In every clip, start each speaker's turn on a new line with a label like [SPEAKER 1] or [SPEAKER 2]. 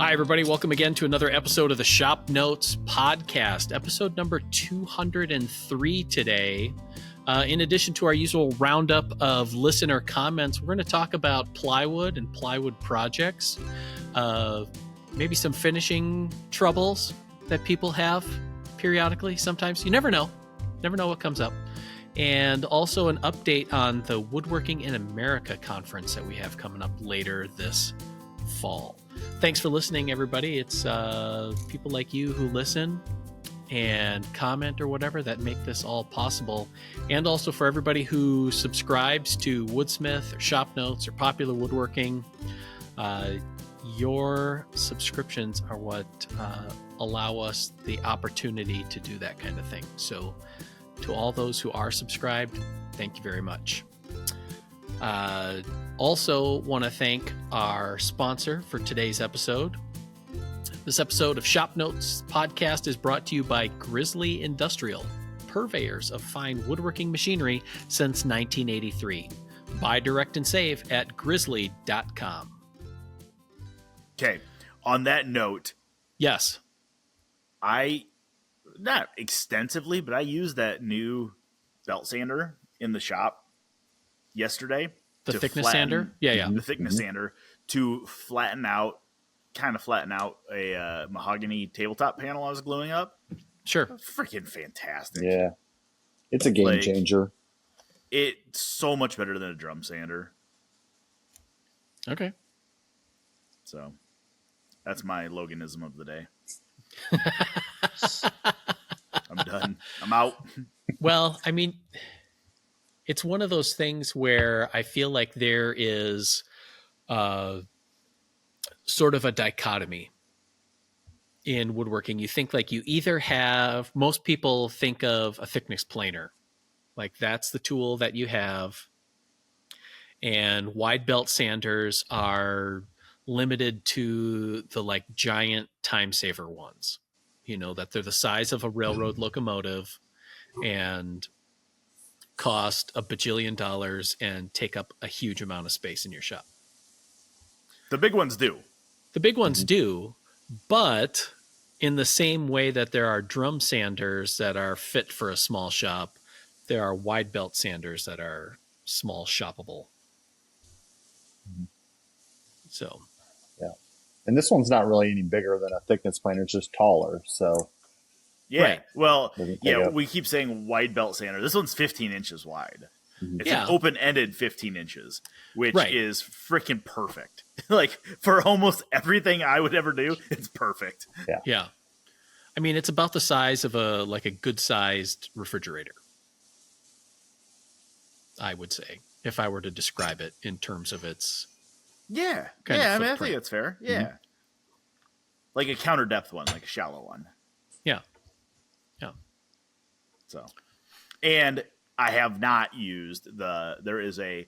[SPEAKER 1] Hi, everybody. Welcome again to another episode of the ShopNotes Podcast, episode number 203 today. In addition to our usual roundup of listener comments, we're going to talk about plywood and plywood projects, maybe some finishing troubles that people have periodically. Sometimes you never know what comes up. And also an update on the Woodworking in America conference that we have coming up later this fall. Thanks for listening, everybody. It's people like you who listen and comment or whatever that make this all possible. And also for everybody who subscribes to Woodsmith or ShopNotes or Popular Woodworking, your subscriptions are what allow us the opportunity to do that kind of thing. So to all those who are subscribed, thank you very much. Also want to thank our sponsor for today's episode. This episode of ShopNotes Podcast is brought to you by Grizzly Industrial, purveyors of fine woodworking machinery since 1983. Buy direct and save at grizzly.com.
[SPEAKER 2] Okay, on that note.
[SPEAKER 1] Yes.
[SPEAKER 2] Not extensively, but I used that new belt sander in the shop yesterday.
[SPEAKER 1] The thickness sander? Yeah.
[SPEAKER 2] The thickness sander to flatten out a mahogany tabletop panel I was gluing up.
[SPEAKER 1] Sure.
[SPEAKER 2] Freaking fantastic.
[SPEAKER 3] Yeah. It's a game changer.
[SPEAKER 2] It's so much better than a drum sander.
[SPEAKER 1] Okay.
[SPEAKER 2] So that's my Loganism of the day. I'm done. I'm out.
[SPEAKER 1] Well, I mean, it's one of those things where I feel like there is sort of a dichotomy in woodworking. You think like you either have, most people think of a thickness planer, like that's the tool that you have, and wide belt sanders are limited to the like giant time saver ones, you know, that they're the size of a railroad locomotive and cost $1 bajillion and take up a huge amount of space in your shop.
[SPEAKER 2] The big ones do.
[SPEAKER 1] The big ones do, but in the same way that there are drum sanders that are fit for a small shop, there are wide belt sanders that are small shoppable. So,
[SPEAKER 3] yeah. And this one's not really any bigger than a thickness planer, it's just taller. So,
[SPEAKER 2] yeah.
[SPEAKER 1] Right.
[SPEAKER 2] Well, yeah, we keep saying wide belt sander. This one's 15 inches wide. It's an open-ended 15 inches, which is freaking perfect. Like, for almost everything I would ever do, it's perfect.
[SPEAKER 1] Yeah. I mean, it's about the size of a good-sized refrigerator, I would say, if I were to describe it in terms of its
[SPEAKER 2] I think that's fair. Yeah. Mm-hmm. Like a counter depth one, like a shallow one.
[SPEAKER 1] Yeah.
[SPEAKER 2] So, and I have not used there is a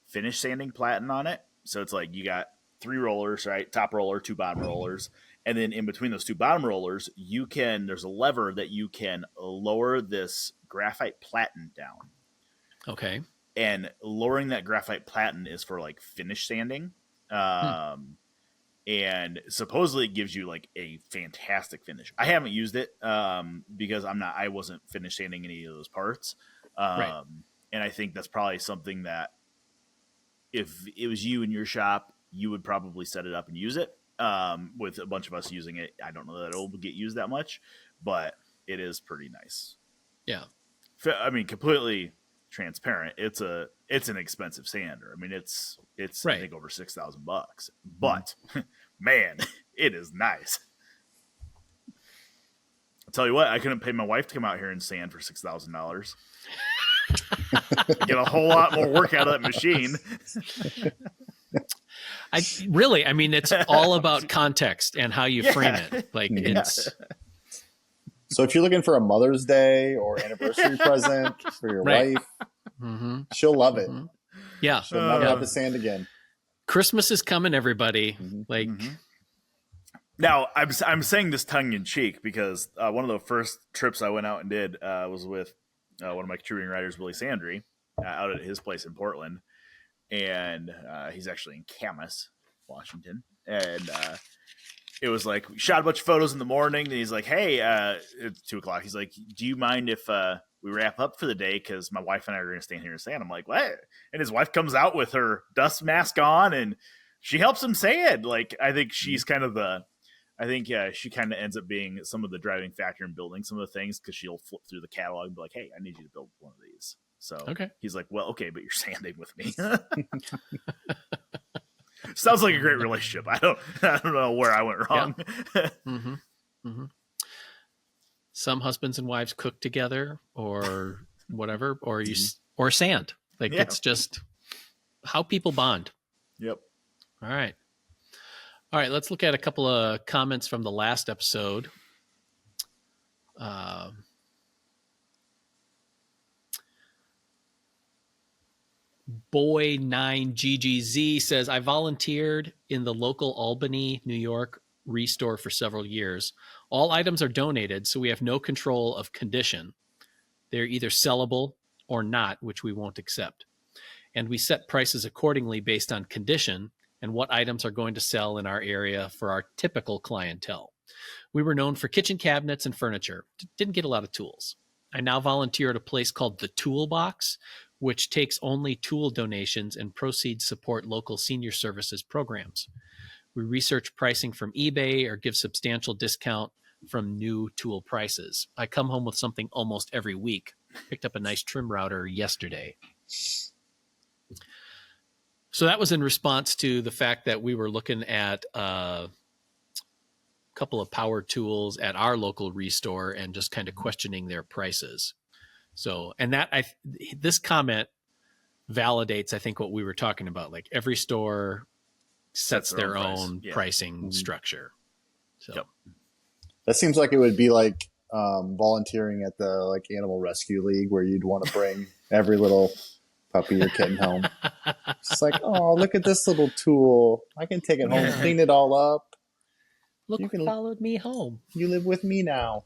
[SPEAKER 2] finish sanding platen on it. So it's like you got 3 rollers, right? Top roller, 2 bottom rollers. And then in between those 2 bottom rollers, there's a lever that you can lower this graphite platen down.
[SPEAKER 1] Okay.
[SPEAKER 2] And lowering that graphite platen is for like finish sanding. And supposedly it gives you like a fantastic finish. I haven't used it because I wasn't finish sanding any of those parts. And I think that's probably something that if it was you in your shop, you would probably set it up and use it. With a bunch of us using it, I don't know that it'll get used that much, but it is pretty nice.
[SPEAKER 1] Yeah.
[SPEAKER 2] I mean, completely transparent. It's an expensive sander. I mean, it's I think over $6,000, but man, it is nice. I'll tell you what, I couldn't pay my wife to come out here and sand for $6,000. Get a whole lot more work out of that machine.
[SPEAKER 1] I mean, it's all about context and how you frame it. Like it's.
[SPEAKER 3] So if you're looking for a Mother's Day or anniversary present for your wife, she'll love it.
[SPEAKER 1] Yeah.
[SPEAKER 3] She'll never have to sand again.
[SPEAKER 1] Christmas is coming, everybody.
[SPEAKER 2] Now, I'm saying this tongue in cheek because one of the first trips I went out and did was with one of my contributing writers, Willie Sandry, out at his place in Portland. And he's actually in Camas, Washington. And it was like, we shot a bunch of photos in the morning. And he's like, hey, it's 2:00. He's like, do you mind if we wrap up for the day? Because my wife and I are going to stand here and sand. I'm like, what? And his wife comes out with her dust mask on and she helps him sand. Like, I think she's kind of she kind of ends up being some of the driving factor in building some of the things, because she'll flip through the catalog and be like, hey, I need you to build one of these. So he's like, well, okay, but you're sanding with me. Sounds like a great relationship. I don't know where I went wrong.
[SPEAKER 1] Yeah. Some husbands and wives cook together or whatever, or or sand. Like it's just how people bond.
[SPEAKER 2] Yep.
[SPEAKER 1] All right. Let's look at a couple of comments from the last episode. Boy9GGZ says, I volunteered in the local Albany, New York restore for several years. All items are donated, so we have no control of condition. They're either sellable or not, which we won't accept. And we set prices accordingly based on condition and what items are going to sell in our area for our typical clientele. We were known for kitchen cabinets and furniture. Didn't get a lot of tools. I now volunteer at a place called The Toolbox, which takes only tool donations and proceeds support local senior services programs. We research pricing from eBay or give substantial discount from new tool prices. I come home with something almost every week. Picked up a nice trim router yesterday. So that was in response to the fact that we were looking at a couple of power tools at our local restore and just kind of questioning their prices. So, and this comment validates, I think, what we were talking about. Like every store sets their own pricing structure. So
[SPEAKER 3] that seems like it would be like volunteering at the Animal Rescue League, where you'd want to bring every little puppy or kitten home. It's like, oh, look at this little tool. I can take it home, clean it all up.
[SPEAKER 1] Look, you followed me home.
[SPEAKER 3] You live with me now.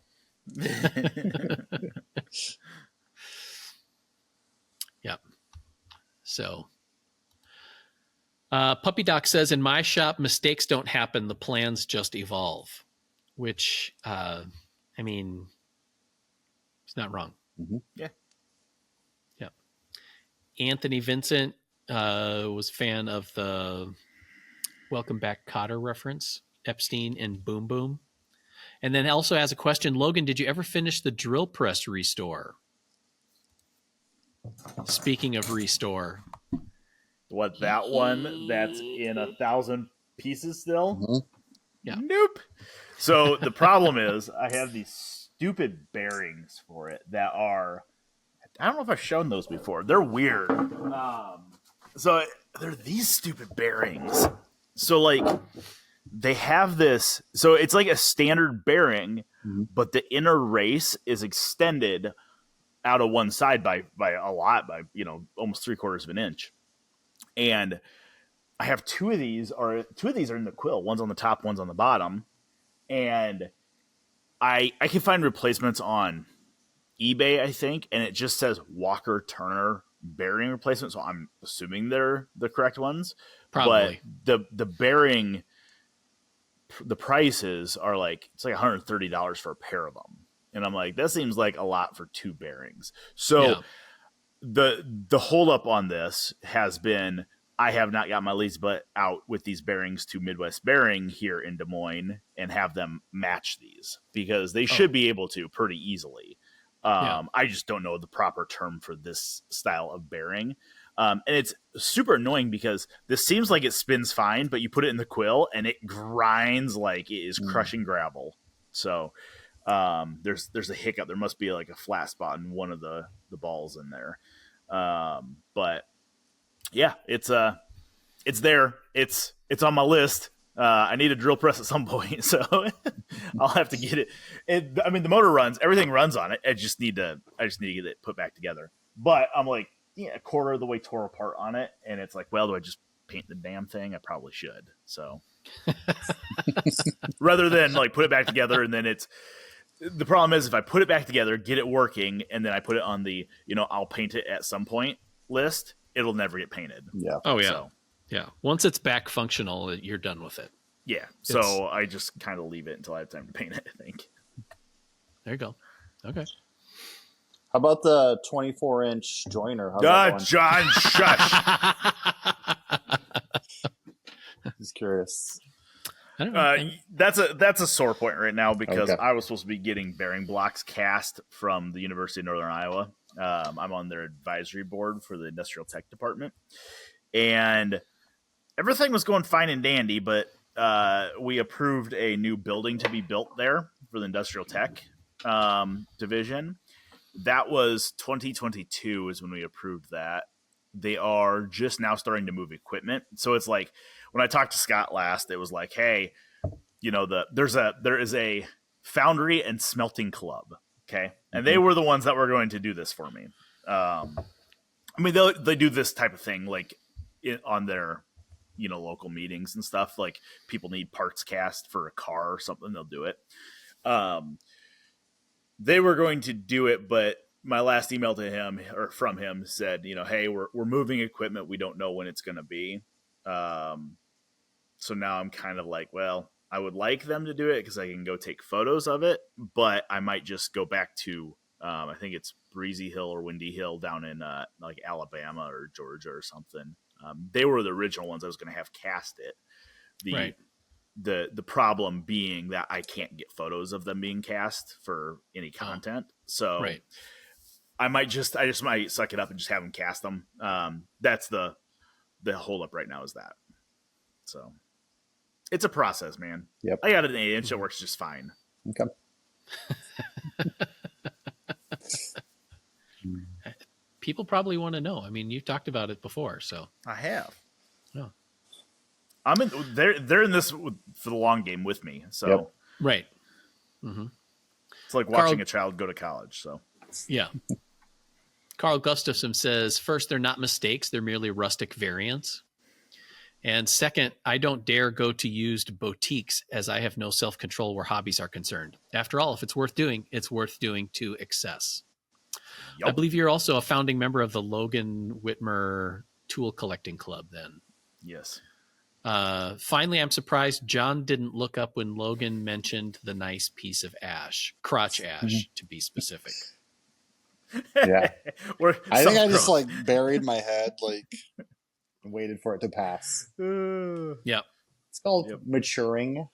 [SPEAKER 1] Yep. So, Puppy Doc says, in my shop, mistakes don't happen. The plans just evolve, which, I mean, it's not wrong.
[SPEAKER 3] Mm-hmm.
[SPEAKER 2] Yeah.
[SPEAKER 1] Yep. Anthony Vincent was a fan of the Welcome Back Kotter reference, Epstein and Boom Boom. And then also has a question, Logan, did you ever finish the drill press restore? Speaking of restore.
[SPEAKER 2] What, that one that's in 1,000 pieces still?
[SPEAKER 3] Mm-hmm.
[SPEAKER 1] Yeah.
[SPEAKER 2] Nope. So the problem is I have these stupid bearings for it that are, I don't know if I've shown those before. They're weird. So they're these stupid bearings. So they have this, so it's like a standard bearing, but the inner race is extended out of one side by a lot, by almost 3/4 of an inch. And I have two of these are in the quill. One's on the top, one's on the bottom. And I can find replacements on eBay, I think, and it just says Walker Turner bearing replacement. So I'm assuming they're the correct ones.
[SPEAKER 1] Probably.
[SPEAKER 2] But the bearing, the prices are it's like $130 for a pair of them. And I'm like, that seems like a lot for two bearings. So the hold up on this has been, I have not got my leads but out with these bearings to Midwest Bearing here in Des Moines and have them match these, because they should be able to pretty easily. I just don't know the proper term for this style of bearing. And it's super annoying because this seems like it spins fine, but you put it in the quill and it grinds like it is crushing gravel. So there's a hiccup. There must be a flat spot in one of the balls in there. But yeah, it's there. It's on my list. I need a drill press at some point, so I'll have to get it. I mean, the motor runs, everything runs on it. I just need to get it put back together. But I'm a quarter of the way tore apart on it, and it's well, do I just paint the damn thing? I probably should. So rather than put it back together, and then the problem is if I put it back together, get it working, and then I put it on the I'll paint it at some point list, it'll never get painted.
[SPEAKER 3] Yeah.
[SPEAKER 1] Oh yeah.
[SPEAKER 2] So,
[SPEAKER 1] yeah. Once it's back functional, you're done with it.
[SPEAKER 2] Yeah. So I just kind of leave it until I have time to paint it, I think.
[SPEAKER 1] There you go. Okay.
[SPEAKER 3] How about the 24-inch joiner? How's that going?
[SPEAKER 2] John, shush.
[SPEAKER 3] Just curious.
[SPEAKER 1] I don't know.
[SPEAKER 2] That's a sore point right now because
[SPEAKER 3] Okay.
[SPEAKER 2] I was supposed to be getting bearing blocks cast from the University of Northern Iowa. I'm on their advisory board for the industrial tech department, and everything was going fine and dandy, but we approved a new building to be built there for the industrial tech division. That was 2022 is when we approved that. They are just now starting to move equipment. So it's like when I talked to Scott last, it was like, hey, there is a foundry and smelting club. Okay. And they were the ones that were going to do this for me. I mean, they do this type of thing like on their, local meetings and stuff. Like people need parts cast for a car or something, they'll do it. They were going to do it, but my last email to him or from him said, hey, we're moving equipment. We don't know when it's going to be. So now I'm kind of like, well, I would like them to do it because I can go take photos of it, but I might just go back to, I think it's Breezy Hill or Windy Hill down in like Alabama or Georgia or something. They were the original ones I was going to have cast it.
[SPEAKER 1] Right.
[SPEAKER 2] The problem being that I can't get photos of them being cast for any content. So
[SPEAKER 1] right.
[SPEAKER 2] I just might suck it up and just have them cast them. That's the hold up right now is that. So it's a process, man.
[SPEAKER 3] Yep.
[SPEAKER 2] I got an 8-inch that works just fine.
[SPEAKER 3] Okay.
[SPEAKER 1] People probably want to know. I mean, you've talked about it before, so
[SPEAKER 2] I have.
[SPEAKER 1] Yeah.
[SPEAKER 2] I'm in. They're in this for the long game with me. So
[SPEAKER 3] Yep.
[SPEAKER 1] Right. Mm-hmm.
[SPEAKER 2] It's like watching a child go to college. So
[SPEAKER 1] yeah. Carl Gustafson says, first, they're not mistakes. They're merely rustic variants. And second, I don't dare go to used boutiques as I have no self-control where hobbies are concerned. After all, if it's worth doing to excess.
[SPEAKER 2] Yep.
[SPEAKER 1] I believe you're also a founding member of the Logan Whitmer Tool Collecting Club then.
[SPEAKER 2] yes.
[SPEAKER 1] Finally, I'm surprised John didn't look up when Logan mentioned the nice piece of ash, crotch ash to be specific.
[SPEAKER 3] Yeah. I think I just
[SPEAKER 2] self-growth.
[SPEAKER 3] like buried my head, like waited for it to pass.
[SPEAKER 1] Yep.
[SPEAKER 3] It's called maturing.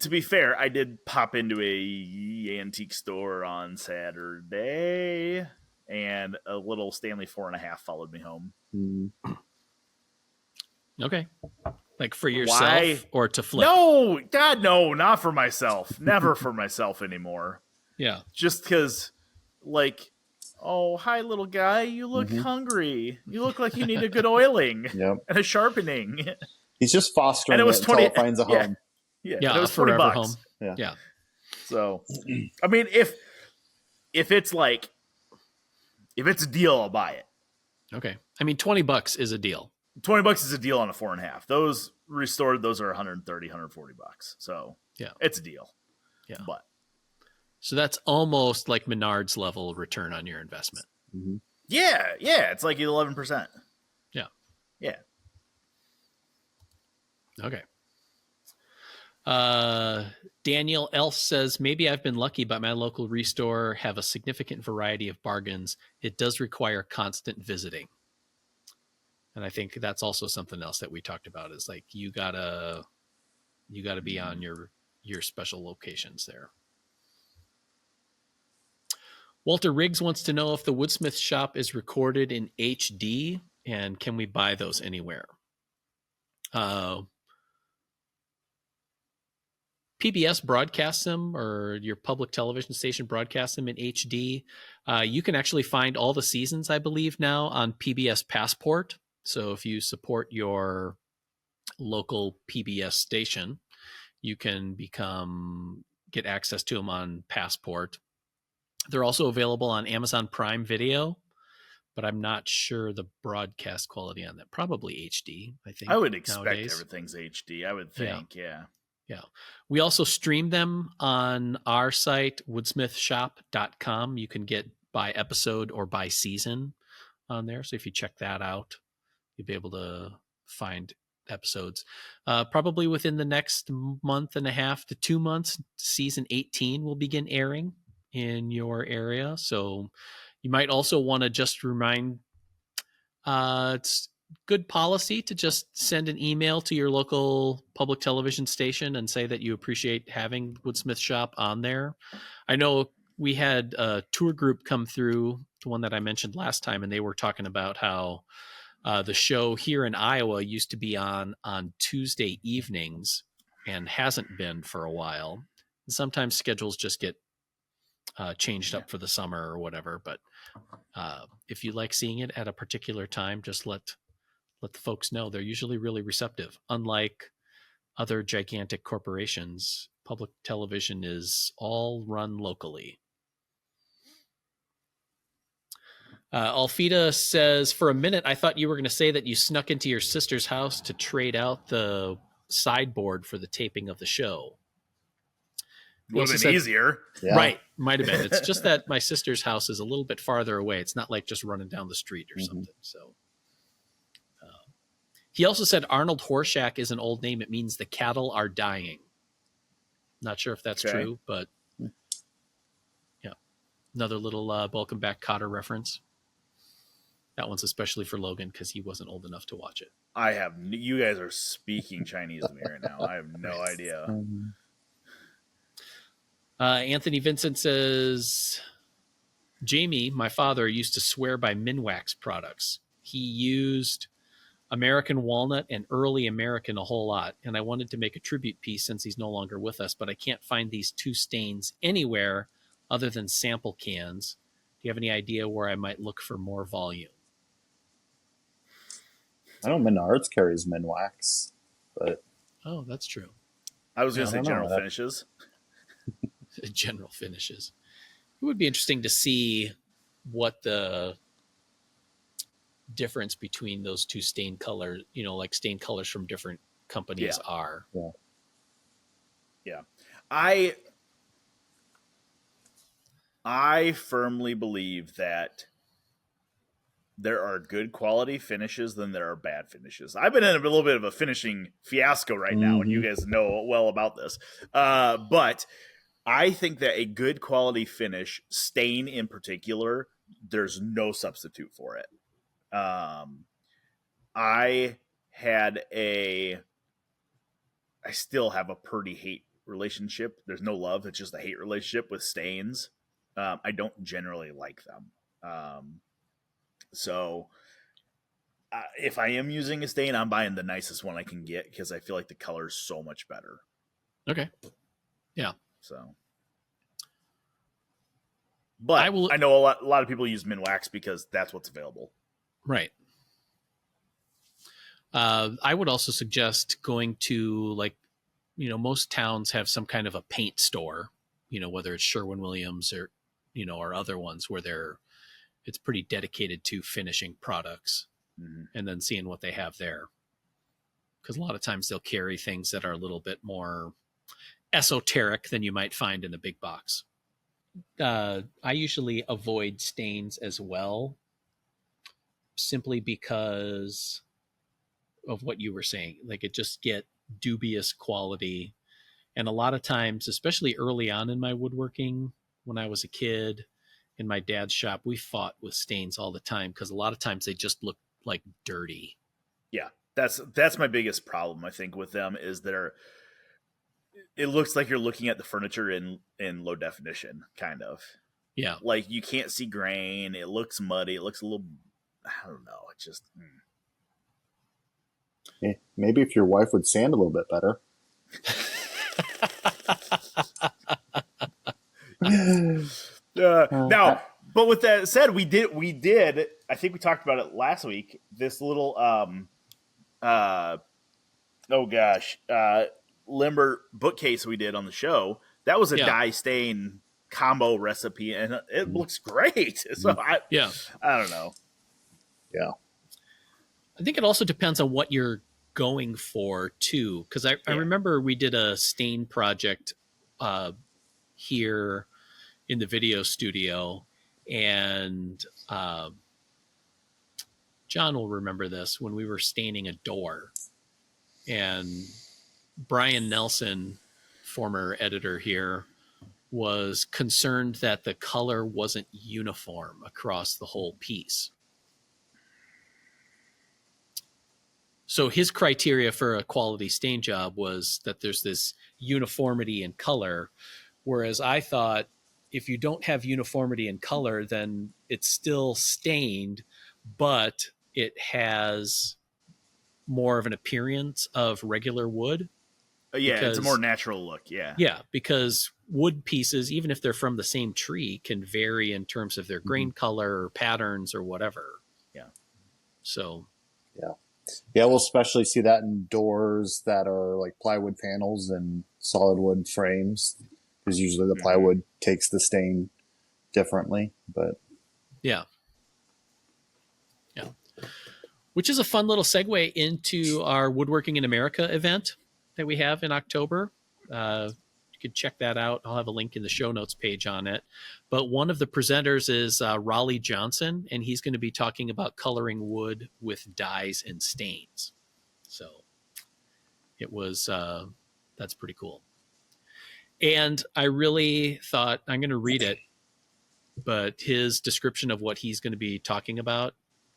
[SPEAKER 2] To be fair, I did pop into a antique store on Saturday, and a little Stanley 4.5 followed me home.
[SPEAKER 1] Okay. Like for yourself or to flip?
[SPEAKER 2] No, God, no, not for myself. Never for myself anymore.
[SPEAKER 1] Yeah.
[SPEAKER 2] Just because, like, oh, hi, little guy. You look hungry. You look like you need a good oiling and a sharpening.
[SPEAKER 3] He's just fostering
[SPEAKER 2] and it was
[SPEAKER 3] until it finds a home.
[SPEAKER 2] Yeah,
[SPEAKER 1] yeah,
[SPEAKER 2] and it was
[SPEAKER 1] forever
[SPEAKER 2] $20.
[SPEAKER 1] home.
[SPEAKER 3] Yeah.
[SPEAKER 2] So, I mean, if it's like, if it's a deal, I'll buy it.
[SPEAKER 1] Okay. I mean, $20 is a deal.
[SPEAKER 2] $20 is a deal on a 4.5. Those restored, those are $130, $140. So
[SPEAKER 1] yeah,
[SPEAKER 2] it's a deal.
[SPEAKER 1] Yeah.
[SPEAKER 2] But
[SPEAKER 1] so that's almost like Menard's level return on your investment.
[SPEAKER 2] yeah, it's like 11%.
[SPEAKER 1] Yeah.
[SPEAKER 2] Yeah.
[SPEAKER 1] Okay. Daniel Elf says, maybe I've been lucky, but my local restore have a significant variety of bargains. It does require constant visiting. And I think that's also something else that we talked about is like, you gotta be on your special locations there. Walter Riggs wants to know if the Woodsmith shop is recorded in HD and can we buy those anywhere? PBS broadcasts them, or your public television station broadcasts them in HD. You can actually find all the seasons, I believe, now on PBS Passport. So if you support your local PBS station, you can get access to them on Passport. They're also available on Amazon Prime Video, but I'm not sure the broadcast quality on that. Probably HD, I think.
[SPEAKER 2] I would expect
[SPEAKER 1] nowadays.
[SPEAKER 2] Everything's HD. I would think, yeah.
[SPEAKER 1] We also stream them on our site, woodsmithshop.com. You can get by episode or by season on there. So if you check that out, you'll be able to find episodes. Probably within the next month and a half to 2 months, season 18 will begin airing in your area. So you might also want to just remind, it's good policy to just send an email to your local public television station and say that you appreciate having Woodsmith Shop on there. I know we had a tour group come through, the one that I mentioned last time, and they were talking about how the show here in Iowa used to be on Tuesday evenings and hasn't been for a while. And sometimes schedules just get changed up for the summer or whatever. But if you like seeing it at a particular time, just let the folks know. They're usually really receptive. Unlike other gigantic corporations, public television is all run locally. Alfida says, for a minute, I thought you were going to say that you snuck into your sister's house to trade out the sideboard for the taping of the show.
[SPEAKER 2] Would have been easier.
[SPEAKER 3] Yeah.
[SPEAKER 1] Right. Might have been. It's just that my sister's house is a little bit farther away. It's not like just running down the street or something. So he also said Arnold Horshack is an old name. It means the cattle are dying. Not sure if that's true, but yeah. Another little Welcome Back Kotter reference. That one's especially for Logan because he wasn't old enough to watch it.
[SPEAKER 2] You guys are speaking Chinese to me right now. I have no idea.
[SPEAKER 1] Anthony Vincent says, Jamie, my father, used to swear by Minwax products. He used American Walnut and Early American a whole lot, and I wanted to make a tribute piece since he's no longer with us, but I can't find these two stains anywhere other than sample cans. Do you have any idea where I might look for more volume?
[SPEAKER 3] I know Menards carries Minwax, but...
[SPEAKER 1] Oh, that's true.
[SPEAKER 2] I was going to say General Finishes.
[SPEAKER 1] General Finishes. It would be interesting to see what the difference between those two stain colors, like stain colors from different companies are.
[SPEAKER 2] Yeah. I firmly believe that there are good quality finishes than there are bad finishes. I've been in a little bit of a finishing fiasco right now, and you guys know well about this. But I think that a good quality finish, stain in particular, there's no substitute for it. I still have a pretty hate relationship. There's no love. It's just a hate relationship with stains. I don't generally like them. So if I am using a stain, I'm buying the nicest one I can get because I feel like the color is so much better.
[SPEAKER 1] Okay. Yeah.
[SPEAKER 2] So, but I know a lot of people use Minwax because that's what's available.
[SPEAKER 1] Right. I would also suggest going to most towns have some kind of a paint store, whether it's Sherwin-Williams or, or other ones where it's pretty dedicated to finishing products, and then seeing what they have there. Because a lot of times they'll carry things that are a little bit more esoteric than you might find in a big box. I usually avoid stains as well, simply because of what you were saying. Like, it just get dubious quality. And a lot of times, especially early on in my woodworking, when I was a kid in my dad's shop, we fought with stains all the time because a lot of times they just look like dirty.
[SPEAKER 2] Yeah, that's my biggest problem, I think, with them is it looks like you're looking at the furniture in low definition, kind of.
[SPEAKER 1] Yeah.
[SPEAKER 2] Like, you can't see grain. It looks muddy. It looks a little, I don't know. It just...
[SPEAKER 3] Maybe if your wife would sand a little bit better.
[SPEAKER 2] Now, but with that said, we did, I think we talked about it last week, this little, limber bookcase we did on the show. That was a dye stain combo recipe, and it looks great. So I don't know.
[SPEAKER 3] Yeah.
[SPEAKER 1] I think it also depends on what you're going for too. Cause I remember we did a stain project, here in the video studio, and John will remember this, when we were staining a door, and Brian Nelson, former editor here, was concerned that the color wasn't uniform across the whole piece. So his criteria for a quality stain job was that there's this uniformity in color, whereas I thought if you don't have uniformity in color, then it's still stained, but it has more of an appearance of regular wood.
[SPEAKER 2] It's a more natural look. Yeah.
[SPEAKER 1] Yeah, because wood pieces, even if they're from the same tree, can vary in terms of their grain color or patterns or whatever.
[SPEAKER 2] Yeah.
[SPEAKER 1] So.
[SPEAKER 3] Yeah, we'll especially see that in doors that are like plywood panels and solid wood frames, because usually the plywood takes the stain differently. But
[SPEAKER 1] yeah, which is a fun little segue into our Woodworking in America event that we have in October. You could check that out. I'll have a link in the show notes page on it. But one of the presenters is Raleigh Johnson, and he's going to be talking about coloring wood with dyes and stains. So it was, that's pretty cool. And I really thought, I'm going to read it, but his description of what he's going to be talking about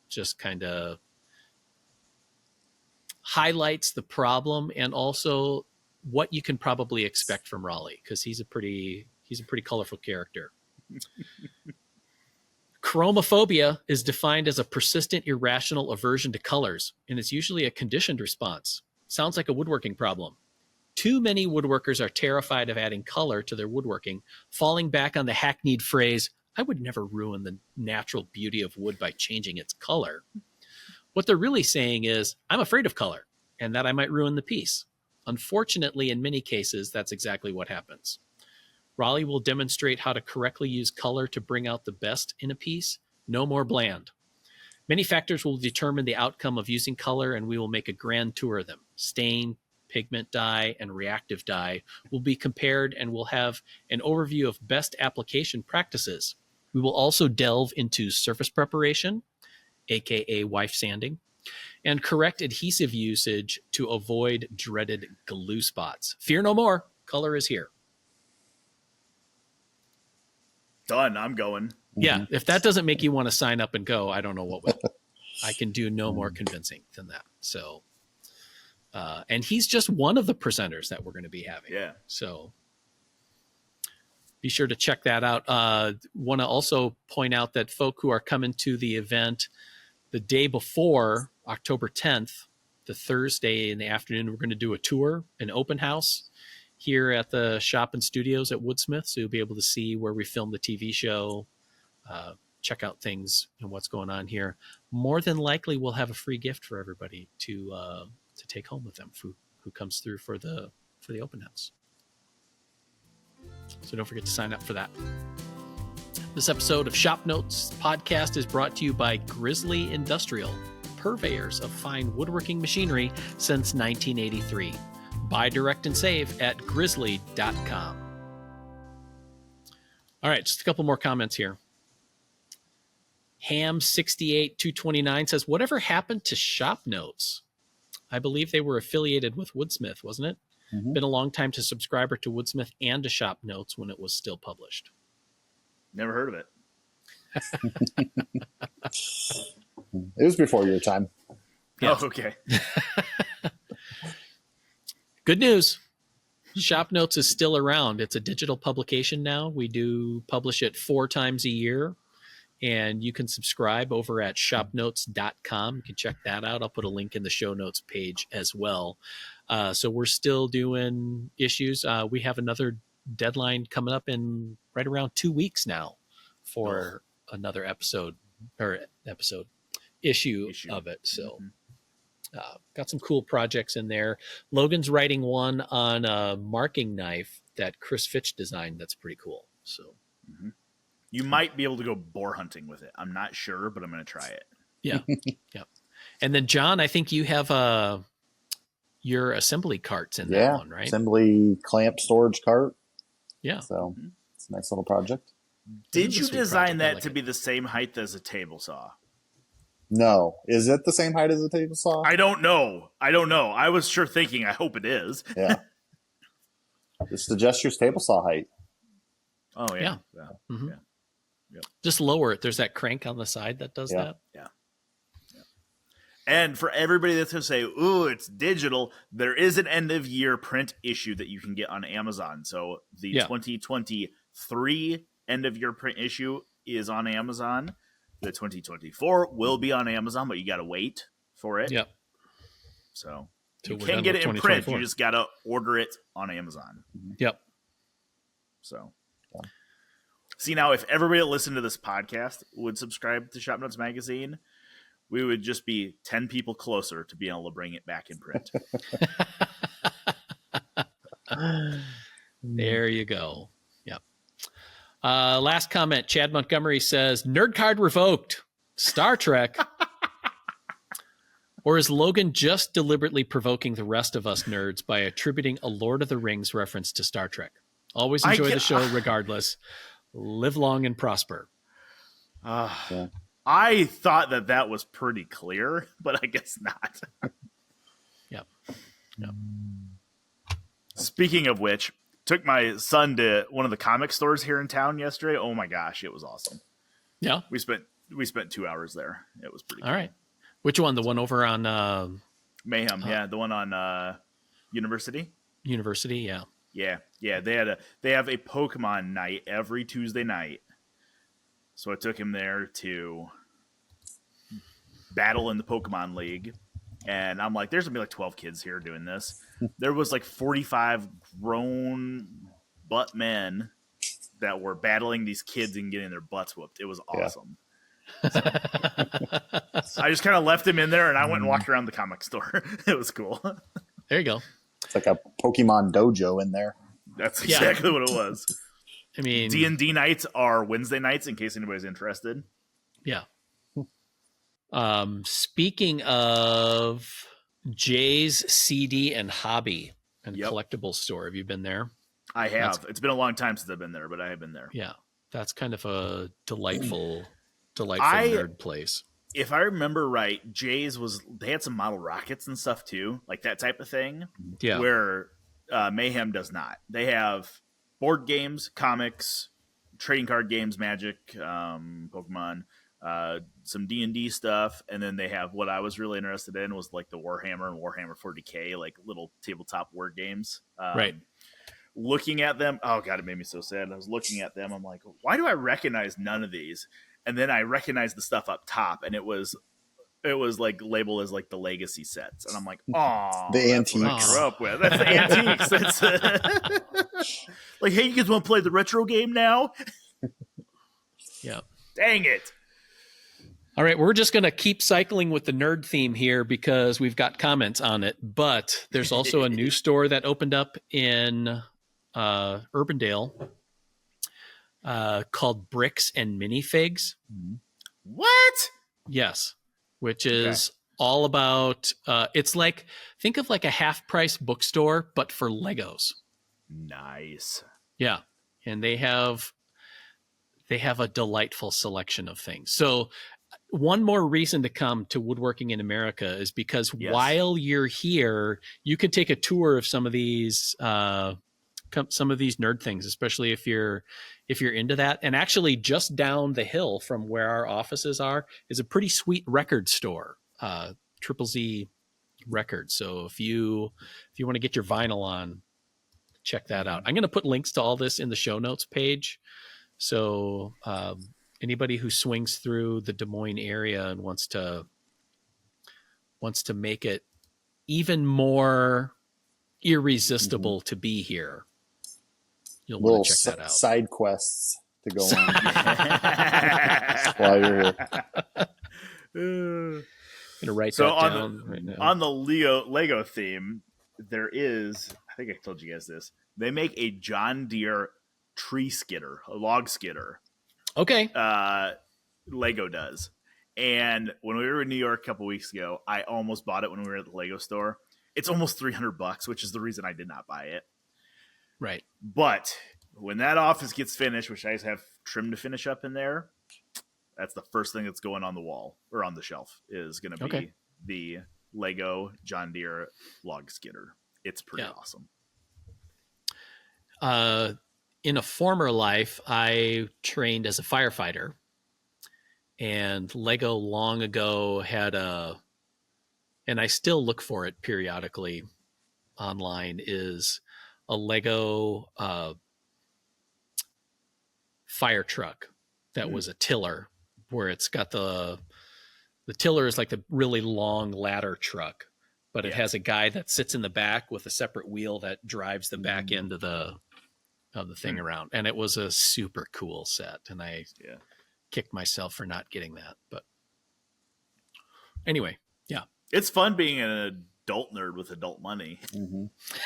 [SPEAKER 1] just kind of highlights the problem and also what you can probably expect from Raleigh, because he's a pretty colorful character. Chromophobia is defined as a persistent, irrational aversion to colors, and it's usually a conditioned response. Sounds like a woodworking problem. Too many woodworkers are terrified of adding color to their woodworking, falling back on the hackneyed phrase, "I would never ruin the natural beauty of wood by changing its color." What they're really saying is, I'm afraid of color, and that I might ruin the piece. Unfortunately, in many cases, that's exactly what happens. Raleigh will demonstrate how to correctly use color to bring out the best in a piece. No more bland. Many factors will determine the outcome of using color, and we will make a grand tour of them. Stain, pigment dye, and reactive dye will be compared, and we'll have an overview of best application practices. We will also delve into surface preparation, aka wife sanding, and correct adhesive usage to avoid dreaded glue spots. Fear no more. Color is here.
[SPEAKER 2] Done. I'm going.
[SPEAKER 1] Yeah. If that doesn't make you want to sign up and go, I don't know what will. I can do no more convincing than that. So, and he's just one of the presenters that we're going to be having.
[SPEAKER 2] Yeah.
[SPEAKER 1] So be sure to check that out. Want to also point out that folk who are coming to the event the day before, October 10th, the Thursday in the afternoon, we're going to do a tour, an open house here at the shop and studios at Woodsmith. So you'll be able to see where we filmed the TV show, check out things and what's going on here. More than likely, we'll have a free gift for everybody to take home with them who comes through for the open house. So don't forget to sign up for that. This episode of Shop Notes Podcast is brought to you by Grizzly Industrial, purveyors of fine woodworking machinery since 1983. Buy direct and save at grizzly.com. All right, just a couple more comments here. Ham68229 says, whatever happened to Shop Notes? I believe they were affiliated with Woodsmith, wasn't it? Mm-hmm. Been a long time to subscriber to Woodsmith and to Shop Notes when it was still published.
[SPEAKER 2] Never heard of it.
[SPEAKER 3] It was before your time.
[SPEAKER 2] Yeah. Oh, okay.
[SPEAKER 1] Good news. Shop Notes is still around. It's a digital publication now. We do publish it 4 times a year, and you can subscribe over at shopnotes.com. You can check that out. I'll put a link in the show notes page as well. So we're still doing issues. We have another deadline coming up in right around 2 weeks now for another issue of it. So got some cool projects in there. Logan's writing one on a marking knife that Chris Fitch designed. That's pretty cool. So
[SPEAKER 2] you might be able to go boar hunting with it. I'm not sure, but I'm going to try it.
[SPEAKER 1] Yeah. Yeah. And then John, I think you have your assembly carts in that one, right?
[SPEAKER 3] Assembly clamp storage cart.
[SPEAKER 1] Yeah.
[SPEAKER 3] So it's a nice little project.
[SPEAKER 2] Did you design that to be the same height as a table saw?
[SPEAKER 3] No. Is it the same height as a table saw?
[SPEAKER 2] I don't know. I was sure thinking, I hope it is.
[SPEAKER 3] Yeah. It's the Gesture's table saw height.
[SPEAKER 2] Oh, yeah.
[SPEAKER 1] Mm-hmm.
[SPEAKER 2] Yeah. Yep.
[SPEAKER 1] Just lower it. There's that crank on the side that does that.
[SPEAKER 2] Yeah. And for everybody that's going to say, ooh, it's digital, there is an end-of-year print issue that you can get on Amazon. So the 2023 end-of-year print issue is on Amazon. The 2024 will be on Amazon, but you got to wait for it.
[SPEAKER 1] Yep.
[SPEAKER 2] So
[SPEAKER 1] Till
[SPEAKER 2] you
[SPEAKER 1] we're
[SPEAKER 2] can
[SPEAKER 1] done
[SPEAKER 2] get
[SPEAKER 1] with
[SPEAKER 2] it in print.
[SPEAKER 1] 2024.
[SPEAKER 2] You just got to order it on Amazon.
[SPEAKER 1] Yep.
[SPEAKER 2] So, see, now if everybody that listened to this podcast would subscribe to ShopNotes Magazine, we would just be 10 people closer to being able to bring it back in print.
[SPEAKER 1] There you go. Yep. Last comment. Chad Montgomery says, nerd card revoked. Star Trek. Or is Logan just deliberately provoking the rest of us nerds by attributing a Lord of the Rings reference to Star Trek? Always enjoy the show regardless. Live long and prosper.
[SPEAKER 2] I thought that was pretty clear, but I guess not.
[SPEAKER 1] Yep.
[SPEAKER 2] Speaking of which, took my son to one of the comic stores here in town yesterday. Oh my gosh, it was awesome.
[SPEAKER 1] Yeah.
[SPEAKER 2] We spent 2 hours there. It was pretty cool.
[SPEAKER 1] All right. Which one? The one over on
[SPEAKER 2] Mayhem, the one on University.
[SPEAKER 1] University, yeah.
[SPEAKER 2] Yeah. They have a Pokemon night every Tuesday night. So I took him there to battle in the Pokemon League. And I'm like, there's going to be like 12 kids here doing this. There was like 45 grown butt men that were battling these kids and getting their butts whooped. It was awesome. So, I just kind of left him in there and I went and walked around the comic store. It was cool.
[SPEAKER 1] There you go.
[SPEAKER 3] It's like a Pokemon dojo in there.
[SPEAKER 2] That's exactly what it was.
[SPEAKER 1] I mean,
[SPEAKER 2] D&D nights are Wednesday nights in case anybody's interested.
[SPEAKER 1] Yeah. Speaking of Jay's CD and hobby and collectibles store, have you been there?
[SPEAKER 2] I have. It's been a long time since I've been there, but I have been there.
[SPEAKER 1] Yeah. That's kind of a delightful nerd place.
[SPEAKER 2] If I remember right, Jay's they had some model rockets and stuff too, like that type of thing.
[SPEAKER 1] Yeah.
[SPEAKER 2] Where Mayhem does not. They have board games, comics, trading card games, Magic, Pokemon, some D&D stuff, and then they have what I was really interested in was like the Warhammer and Warhammer 40K, like little tabletop word games.
[SPEAKER 1] Right.
[SPEAKER 2] Looking at them, oh god, it made me so sad. I was looking at them, I'm like, why do I recognize none of these? And then I recognized the stuff up top, and it was like labeled as like the legacy sets, and I'm like, oh,
[SPEAKER 3] the antiques.
[SPEAKER 2] I grew up with. That's the antiques. That's like, hey, you guys want to play the retro game now?
[SPEAKER 1] Yeah.
[SPEAKER 2] Dang it.
[SPEAKER 1] All right, we're just going to keep cycling with the nerd theme here because we've got comments on it. But there's also a new store that opened up in Urbandale called Bricks and Minifigs.
[SPEAKER 2] What?
[SPEAKER 1] Yes, which is all about. It's like, think of like a half-price bookstore, but for Legos.
[SPEAKER 2] Nice.
[SPEAKER 1] Yeah, and they have a delightful selection of things. So one more reason to come to Woodworking in America is because while you're here, you can take a tour of some of these nerd things, especially if you're into that. And actually, just down the hill from where our offices are is a pretty sweet record store, Triple Z Records. So if you want to get your vinyl on, check that out. I'm going to put links to all this in the show notes page. So anybody who swings through the Des Moines area and wants to make it even more irresistible to be here, you'll want to check that out.
[SPEAKER 3] Side quests to go on while you're
[SPEAKER 1] here. Gonna write that down right now.
[SPEAKER 2] On the Lego theme, there is, I think I told you guys this, they make a John Deere tree skidder, a log skidder.
[SPEAKER 1] Okay.
[SPEAKER 2] Lego does. And when we were in New York a couple weeks ago, I almost bought it when we were at the Lego store. It's almost $300, which is the reason I did not buy it.
[SPEAKER 1] Right.
[SPEAKER 2] But when that office gets finished, which I have trim to finish up in there, That's the first thing that's going on the wall or on the shelf is going to be the Lego John Deere log skidder. It's pretty awesome.
[SPEAKER 1] In a former life, I trained as a firefighter, and Lego long ago had and I still look for it periodically online, is a Lego fire truck that was a tiller, where it's got the tiller is like the really long ladder truck, but it has a guy that sits in the back with a separate wheel that drives the back end of the thing around. And it was a super cool set. And I kicked myself for not getting that. But anyway,
[SPEAKER 2] it's fun being an adult nerd with adult money.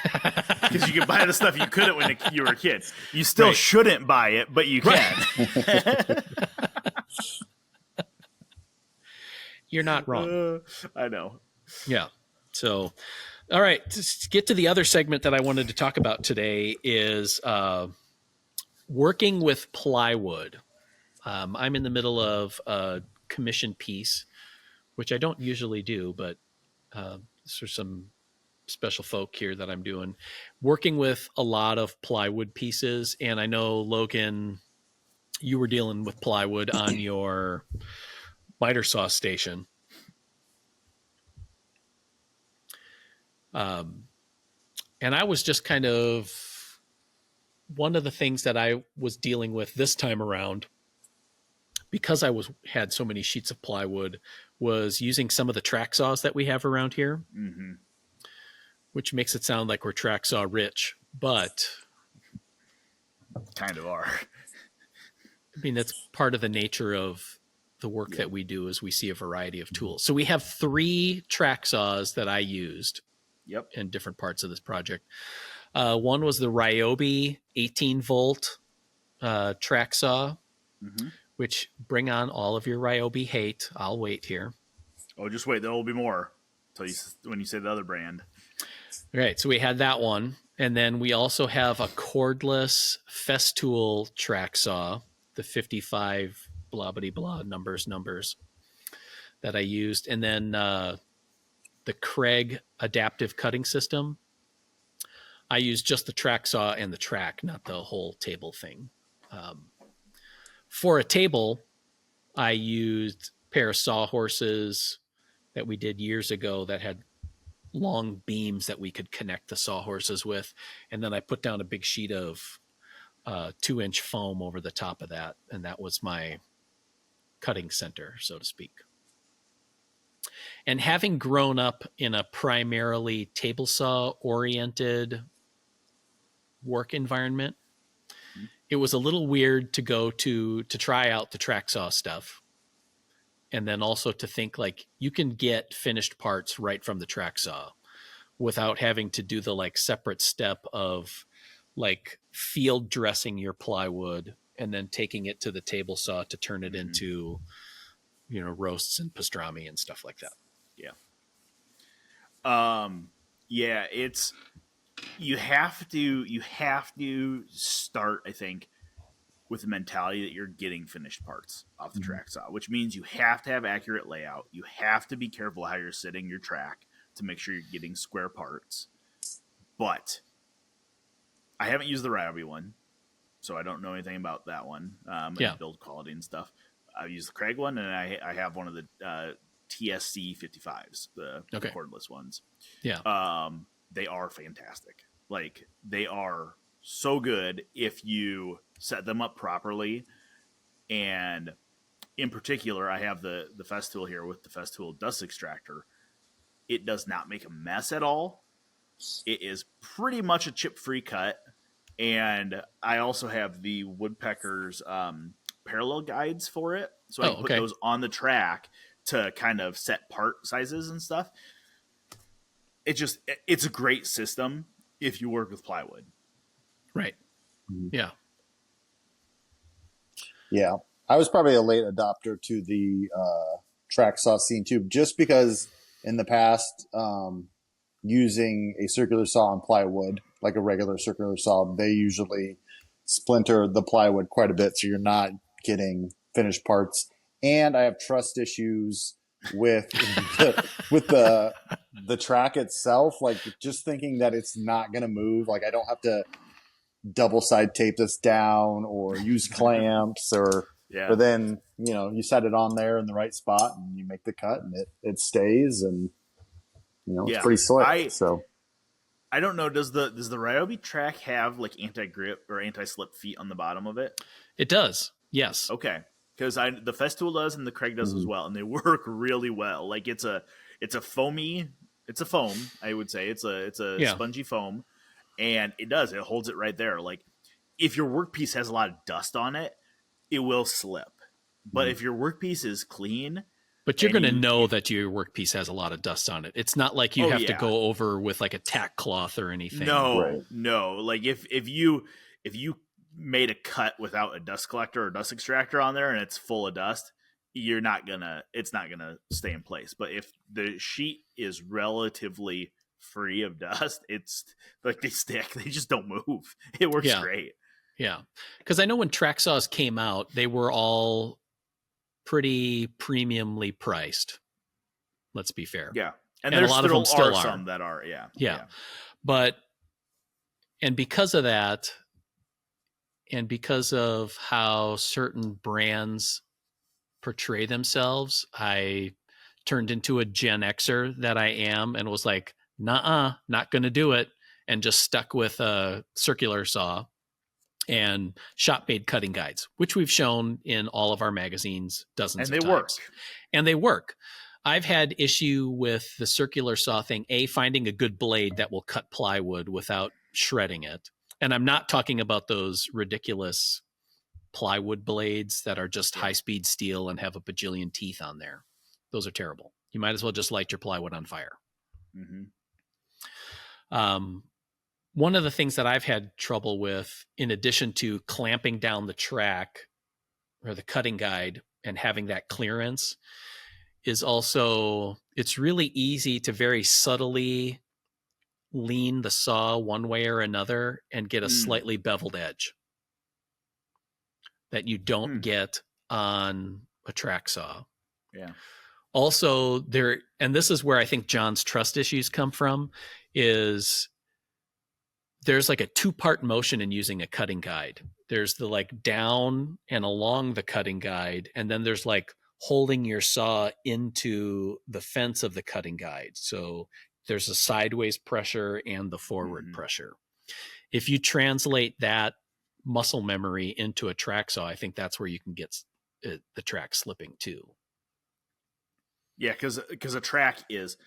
[SPEAKER 2] Because you can buy the stuff you couldn't when you were a kid. You still shouldn't buy it, but you can.
[SPEAKER 1] You're not wrong.
[SPEAKER 2] I know.
[SPEAKER 1] Yeah. So, all right, to get to the other segment that I wanted to talk about today is working with plywood. I'm in the middle of a commission piece, which I don't usually do, but there's some special folk here that I'm doing, working with a lot of plywood pieces. And I know, Logan, you were dealing with plywood on your miter saw station. And I was just kind of, one of the things that I was dealing with this time around, because I had so many sheets of plywood, was using some of the track saws that we have around here, which makes it sound like we're track saw rich, but
[SPEAKER 2] kind of are.
[SPEAKER 1] I mean, that's part of the nature of the work that we do, is we see a variety of tools. So we have 3 track saws that I used in different parts of this project. One was the Ryobi 18 volt track saw, which bring on all of your Ryobi hate. I'll wait here.
[SPEAKER 2] Oh, just wait. There will be more when you say the other brand.
[SPEAKER 1] All right. So we had that one. And then we also have a cordless Festool track saw, the 55 blah, blah, blah, numbers that I used. And then the Craig adaptive cutting system. I used just the track saw and the track, not the whole table thing. For a table, I used a pair of sawhorses that we did years ago that had long beams that we could connect the sawhorses with. And then I put down a big sheet of 2-inch foam over the top of that. And that was my cutting center, so to speak. And having grown up in a primarily table saw oriented work environment, it was a little weird to go to try out the track saw stuff. And then also to think like you can get finished parts right from the track saw without having to do the like separate step of like field dressing your plywood and then taking it to the table saw to turn it into, roasts and pastrami and stuff like that.
[SPEAKER 2] It's, you have to start, I think, with the mentality that you're getting finished parts off the track saw, which means you have to have accurate layout. You have to be careful how you're setting your track to make sure you're getting square parts. But I haven't used the Ryobi one, so I don't know anything about that one, and build quality and stuff. I've used the Craig one, and I have one of the TSC 55s, the cordless ones. Yeah. They are fantastic. Like, they are so good if you set them up properly. And in particular, I have the Festool here with the Festool dust extractor. It does not make a mess at all. It is pretty much a chip-free cut. And I also have the Woodpecker's parallel guides for it. So I can put those on the track to kind of set part sizes and stuff. It's a great system if you work with plywood.
[SPEAKER 1] Right. Yeah.
[SPEAKER 3] Yeah. I was probably a late adopter to the track saw scene too, just because in the past, using a circular saw on plywood, like a regular circular saw, they usually splinter the plywood quite a bit. So you're not getting finished parts. and I have trust issues with the track itself. Like just thinking that it's not going to move. Like I don't have to double side tape this down or use clamps but then, you set it on there in the right spot and you make the cut and it stays and, it's pretty slick.
[SPEAKER 2] I don't know. Does the Ryobi track have like anti-grip or anti-slip feet on the bottom of it?
[SPEAKER 1] It does. Yes.
[SPEAKER 2] Okay. Because the Festool does and the Craig does as well, and they work really well. Like it's a foam. I would say it's a spongy foam, and it holds it right there. Like if your workpiece has a lot of dust on it, it will slip. But if your workpiece is clean,
[SPEAKER 1] but you're going to know that your workpiece has a lot of dust on it. It's not like you have to go over with like a tack cloth or anything.
[SPEAKER 2] No. Like if you made a cut without a dust collector or dust extractor on there and it's full of dust, it's not gonna stay in place. But if the sheet is relatively free of dust, it's like they stick. They just don't move. It works great.
[SPEAKER 1] Yeah. Because I know when track saws came out, they were all pretty premiumly priced. Let's be fair.
[SPEAKER 2] Yeah.
[SPEAKER 1] And a lot of them still are.
[SPEAKER 2] Some that are,
[SPEAKER 1] Yeah. But, and because of that, and because of how certain brands portray themselves, I turned into a Gen Xer that I am and was like, not going to do it. And just stuck with a circular saw and shop-made cutting guides, which we've shown in all of our magazines dozens of times. And they work. I've had issue with the circular saw thing, finding a good blade that will cut plywood without shredding it. And I'm not talking about those ridiculous plywood blades that are just high-speed steel and have a bajillion teeth on there. Those are terrible. You might as well just light your plywood on fire. One of the things that I've had trouble with, in addition to clamping down the track or the cutting guide and having that clearance, is also it's really easy to very subtly lean the saw one way or another and get a slightly beveled edge that you don't get on a track saw.
[SPEAKER 2] Yeah.
[SPEAKER 1] Also there, and this is where I think John's trust issues come from, is there's like a two-part motion in using a cutting guide. There's the like down and along the cutting guide, and then there's like holding your saw into the fence of the cutting guide. So there's a sideways pressure and the forward pressure. If you translate that muscle memory into a track saw, I think that's where you can get the track slipping too.
[SPEAKER 2] Yeah, because a track is,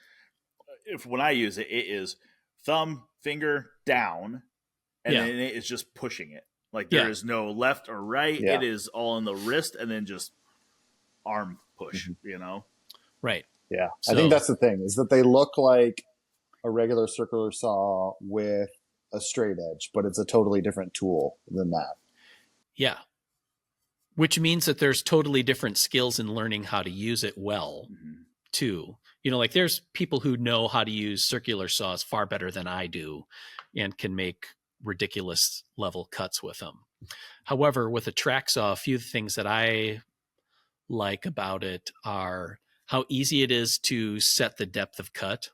[SPEAKER 2] when I use it, it is thumb, finger, down, and then it is just pushing it. Like there is no left or right. Yeah. It is all in the wrist and then just arm push,
[SPEAKER 1] Right.
[SPEAKER 3] Yeah. So, I think that's the thing, is that they look like a regular circular saw with a straight edge, but it's a totally different tool than that.
[SPEAKER 1] Yeah. Which means that there's totally different skills in learning how to use it well, too. Like there's people who know how to use circular saws far better than I do and can make ridiculous level cuts with them. However, with a track saw, a few things that I like about it are how easy it is to set the depth of cut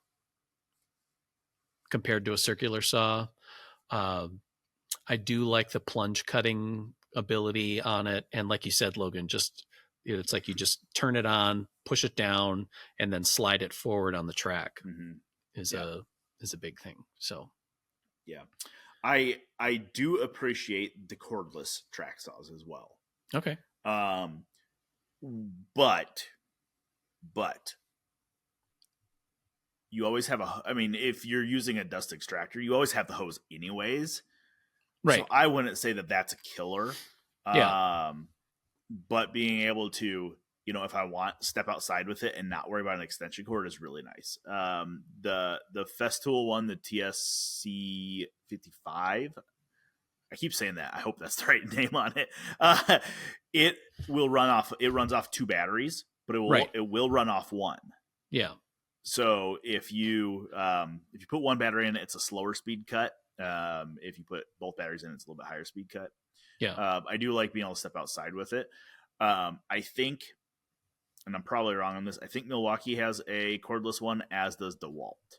[SPEAKER 1] compared to a circular saw. I do like the plunge cutting ability on it. And like you said, Logan, just it's like you just turn it on, push it down, and then slide it forward on the track is a big thing. So
[SPEAKER 2] yeah, I do appreciate the cordless track saws as well.
[SPEAKER 1] Okay.
[SPEAKER 2] But you always have if you're using a dust extractor, you always have the hose anyways.
[SPEAKER 1] Right.
[SPEAKER 2] So I wouldn't say that that's a killer.
[SPEAKER 1] Yeah.
[SPEAKER 2] But being able to, if I want, step outside with it and not worry about an extension cord is really nice. The Festool one, the TSC 55, I keep saying that. I hope that's the right name on it. It runs off 2 batteries, but it will run off 1.
[SPEAKER 1] Yeah.
[SPEAKER 2] So if you put 1 battery in, it's a slower speed cut. If you put both batteries in, it's a little bit higher speed cut.
[SPEAKER 1] Yeah.
[SPEAKER 2] I do like being able to step outside with it. I think and I'm probably wrong on this, I think Milwaukee has a cordless one, as does DeWalt.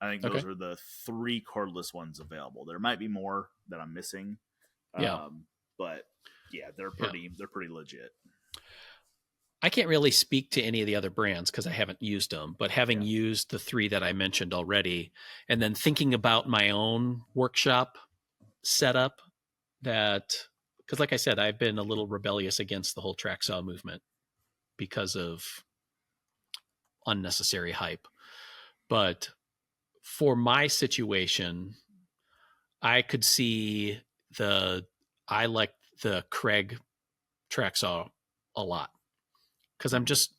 [SPEAKER 2] I think those are the 3 cordless ones available. There might be more that I'm missing.
[SPEAKER 1] Yeah.
[SPEAKER 2] But yeah, they're pretty legit.
[SPEAKER 1] I can't really speak to any of the other brands because I haven't used them, but having used the 3 that I mentioned already, and then thinking about my own workshop setup, because like I said, I've been a little rebellious against the whole track saw movement because of unnecessary hype. But for my situation, I could see I like the Craig track saw a lot, because I'm just,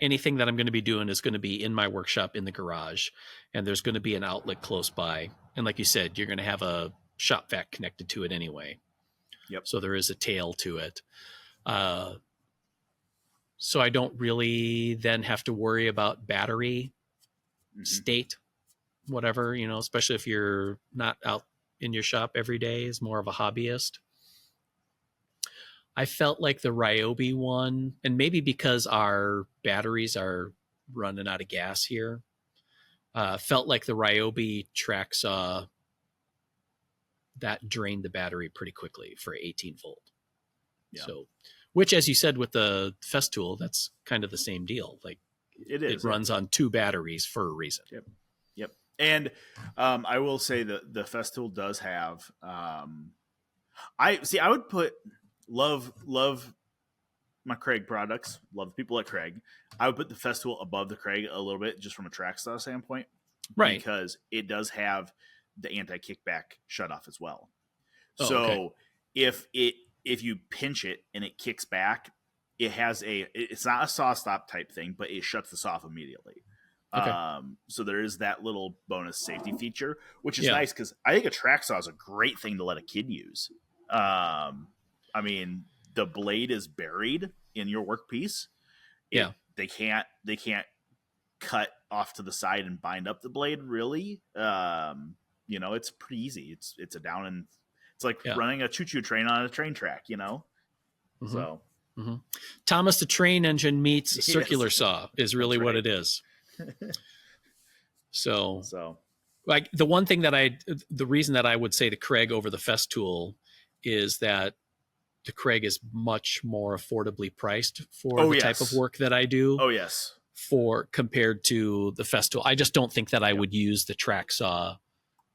[SPEAKER 1] anything that I'm going to be doing is going to be in my workshop in the garage, and there's going to be an outlet close by. And like you said, you're going to have a shop vac connected to it anyway.
[SPEAKER 2] Yep.
[SPEAKER 1] So there is a tail to it. So I don't really then have to worry about battery state, whatever, especially if you're not out in your shop every day, is more of a hobbyist. I felt like the Ryobi one, and maybe because our batteries are running out of gas here, felt like the Ryobi track saw that drained the battery pretty quickly for 18 volt. Yeah. So, which, as you said with the Festool, that's kind of the same deal. Like it runs on 2 batteries for a reason.
[SPEAKER 2] Yep. And I will say that the Festool does have. I would put love my Craig products. Love the people at Craig. I would put the Festool above the Craig a little bit, just from a track saw standpoint,
[SPEAKER 1] right?
[SPEAKER 2] Because it does have the anti-kickback shutoff as well.
[SPEAKER 1] Oh,
[SPEAKER 2] so
[SPEAKER 1] okay.
[SPEAKER 2] if you pinch it and it kicks back, it's not a saw stop type thing, but it shuts this off immediately.
[SPEAKER 1] Okay.
[SPEAKER 2] So there is that little bonus safety feature, which is nice, because I think a track saw is a great thing to let a kid use. I mean, the blade is buried in your workpiece. They can't cut off to the side and bind up the blade, really. It's pretty easy. It's a down and it's like running a choo-choo train on a train track, So
[SPEAKER 1] Thomas the Train Engine meets circular saw is really what it is. So like the reason that I would say the Craig over the Festool is that the Craig is much more affordably priced for the type of work that I do.
[SPEAKER 2] Oh yes.
[SPEAKER 1] Compared to the Festool. I just don't think that I would use the track saw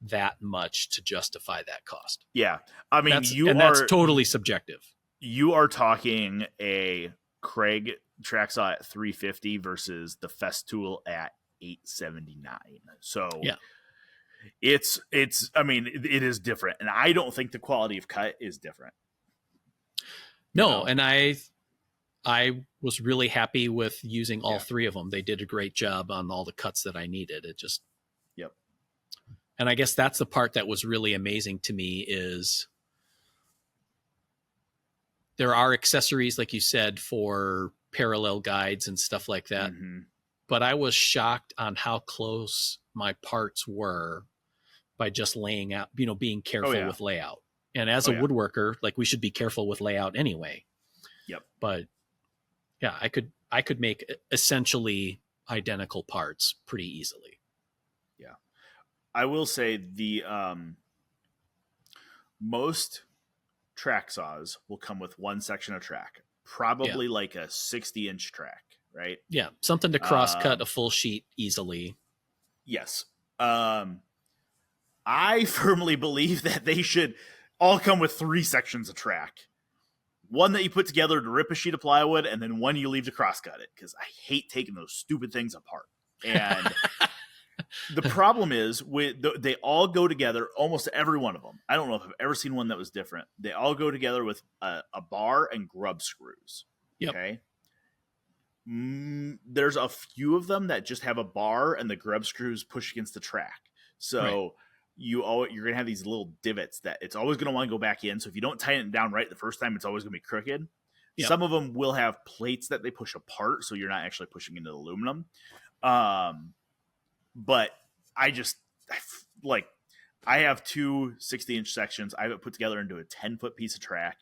[SPEAKER 1] that much to justify that cost.
[SPEAKER 2] Yeah. I mean,
[SPEAKER 1] that's totally subjective.
[SPEAKER 2] You are talking a Craig track saw at $350 versus the Festool at $879. So it's I mean, it is different, and I don't think the quality of cut is different.
[SPEAKER 1] No, and I was really happy with using all 3 of them. They did a great job on all the cuts that I needed. It just and I guess that's the part that was really amazing to me is there are accessories, like you said, for parallel guides and stuff like that. But I was shocked on how close my parts were by just laying out, being careful with layout. And as a woodworker, like, we should be careful with layout anyway. But yeah, I could make essentially identical parts pretty easily.
[SPEAKER 2] I will say the most track saws will come with 1 section of track, probably like a 60-inch track, right?
[SPEAKER 1] Yeah, something to cross cut a full sheet easily.
[SPEAKER 2] Yes. I firmly believe that they should all come with 3 sections of track. One that you put together to rip a sheet of plywood, and then one you leave to cross cut it, because I hate taking those stupid things apart. And the problem is they all go together, almost every one of them. I don't know if I've ever seen one that was different. They all go together with a bar and grub screws. Okay. There's a few of them that just have a bar and the grub screws push against the track. So you're going to have these little divots that it's always going to want to go back in. So if you don't tighten it down right the first time, it's always going to be crooked. Some of them will have plates that they push apart, so you're not actually pushing into aluminum. But I have 2 60-inch sections. I have it put together into a 10-foot piece of track.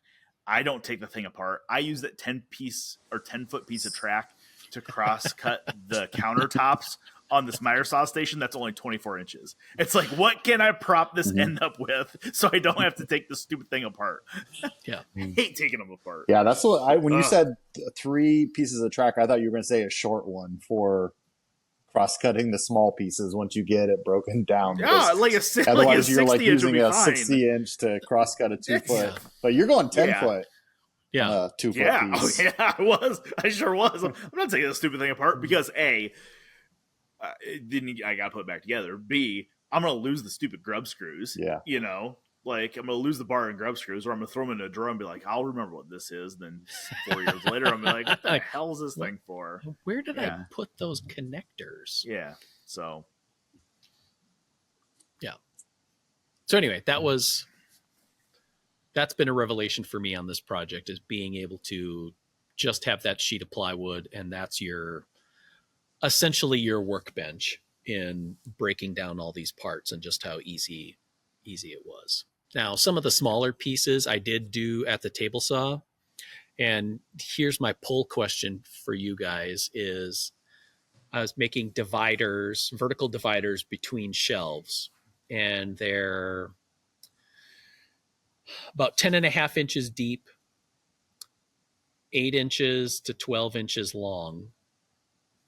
[SPEAKER 2] I don't take the thing apart. I use that 10-foot piece of track to cross cut the countertops on this miter saw station that's only 24 inches. It's like, what can I prop this end up with so I don't have to take this stupid thing apart?
[SPEAKER 1] Yeah.
[SPEAKER 2] I hate taking them apart.
[SPEAKER 3] Yeah, that's what when you said 3 pieces of track, I thought you were going to say a short one for cross-cutting the small pieces once you get it broken down.
[SPEAKER 2] Yeah,
[SPEAKER 3] otherwise
[SPEAKER 2] you're
[SPEAKER 3] like using a 60-inch to cross-cut a 2-foot. But you're going 10-foot.
[SPEAKER 1] Yeah.
[SPEAKER 3] 2-foot piece.
[SPEAKER 2] Oh, yeah, I was. I sure was. I'm not taking this stupid thing apart because A, I got to put it back together. B, I'm going to lose the stupid grub screws.
[SPEAKER 3] Yeah.
[SPEAKER 2] You know, like I'm going to lose the bar and grub screws, or I'm going to throw them in a drawer and be like, I'll remember what this is. Then 4 years later, I'm like, what the hell is this thing for?
[SPEAKER 1] Where did I put those connectors?
[SPEAKER 2] Yeah. So.
[SPEAKER 1] Yeah. So anyway, that's been a revelation for me on this project, is being able to just have that sheet of plywood, and that's essentially your workbench in breaking down all these parts, and just how easy it was. Now, some of the smaller pieces I did do at the table saw, and here's my poll question for you guys is, I was making vertical dividers between shelves, and they're about 10.5 inches deep, 8 inches to 12 inches long.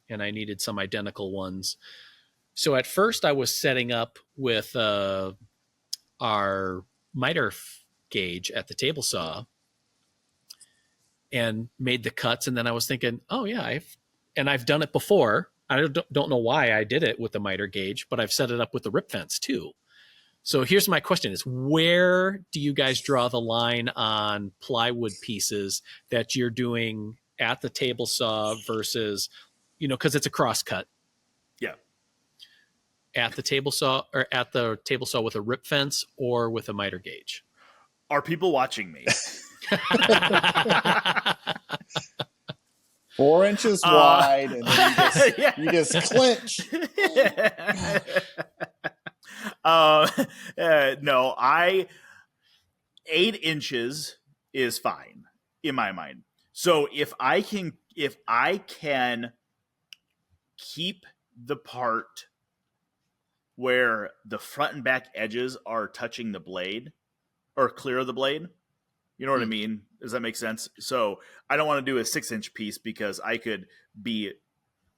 [SPEAKER 1] And I needed some identical ones. So at first I was setting up with our miter gauge at the table saw and made the cuts. And then I was thinking, oh yeah, I've done it before. I don't know why I did it with the miter gauge, but I've set it up with the rip fence too. So here's my question is, where do you guys draw the line on plywood pieces that you're doing at the table saw versus, because it's a cross cut?
[SPEAKER 2] Yeah.
[SPEAKER 1] At the table saw, or at the table saw with a rip fence or with a miter gauge?
[SPEAKER 2] Are people watching me?
[SPEAKER 3] 4 inches wide, and then you just clinch.
[SPEAKER 2] No, 8 inches is fine in my mind. So if I can keep the part where the front and back edges are touching the blade or clear of the blade, you know what I mean? Does that make sense? So I don't want to do a 6-inch piece because I could be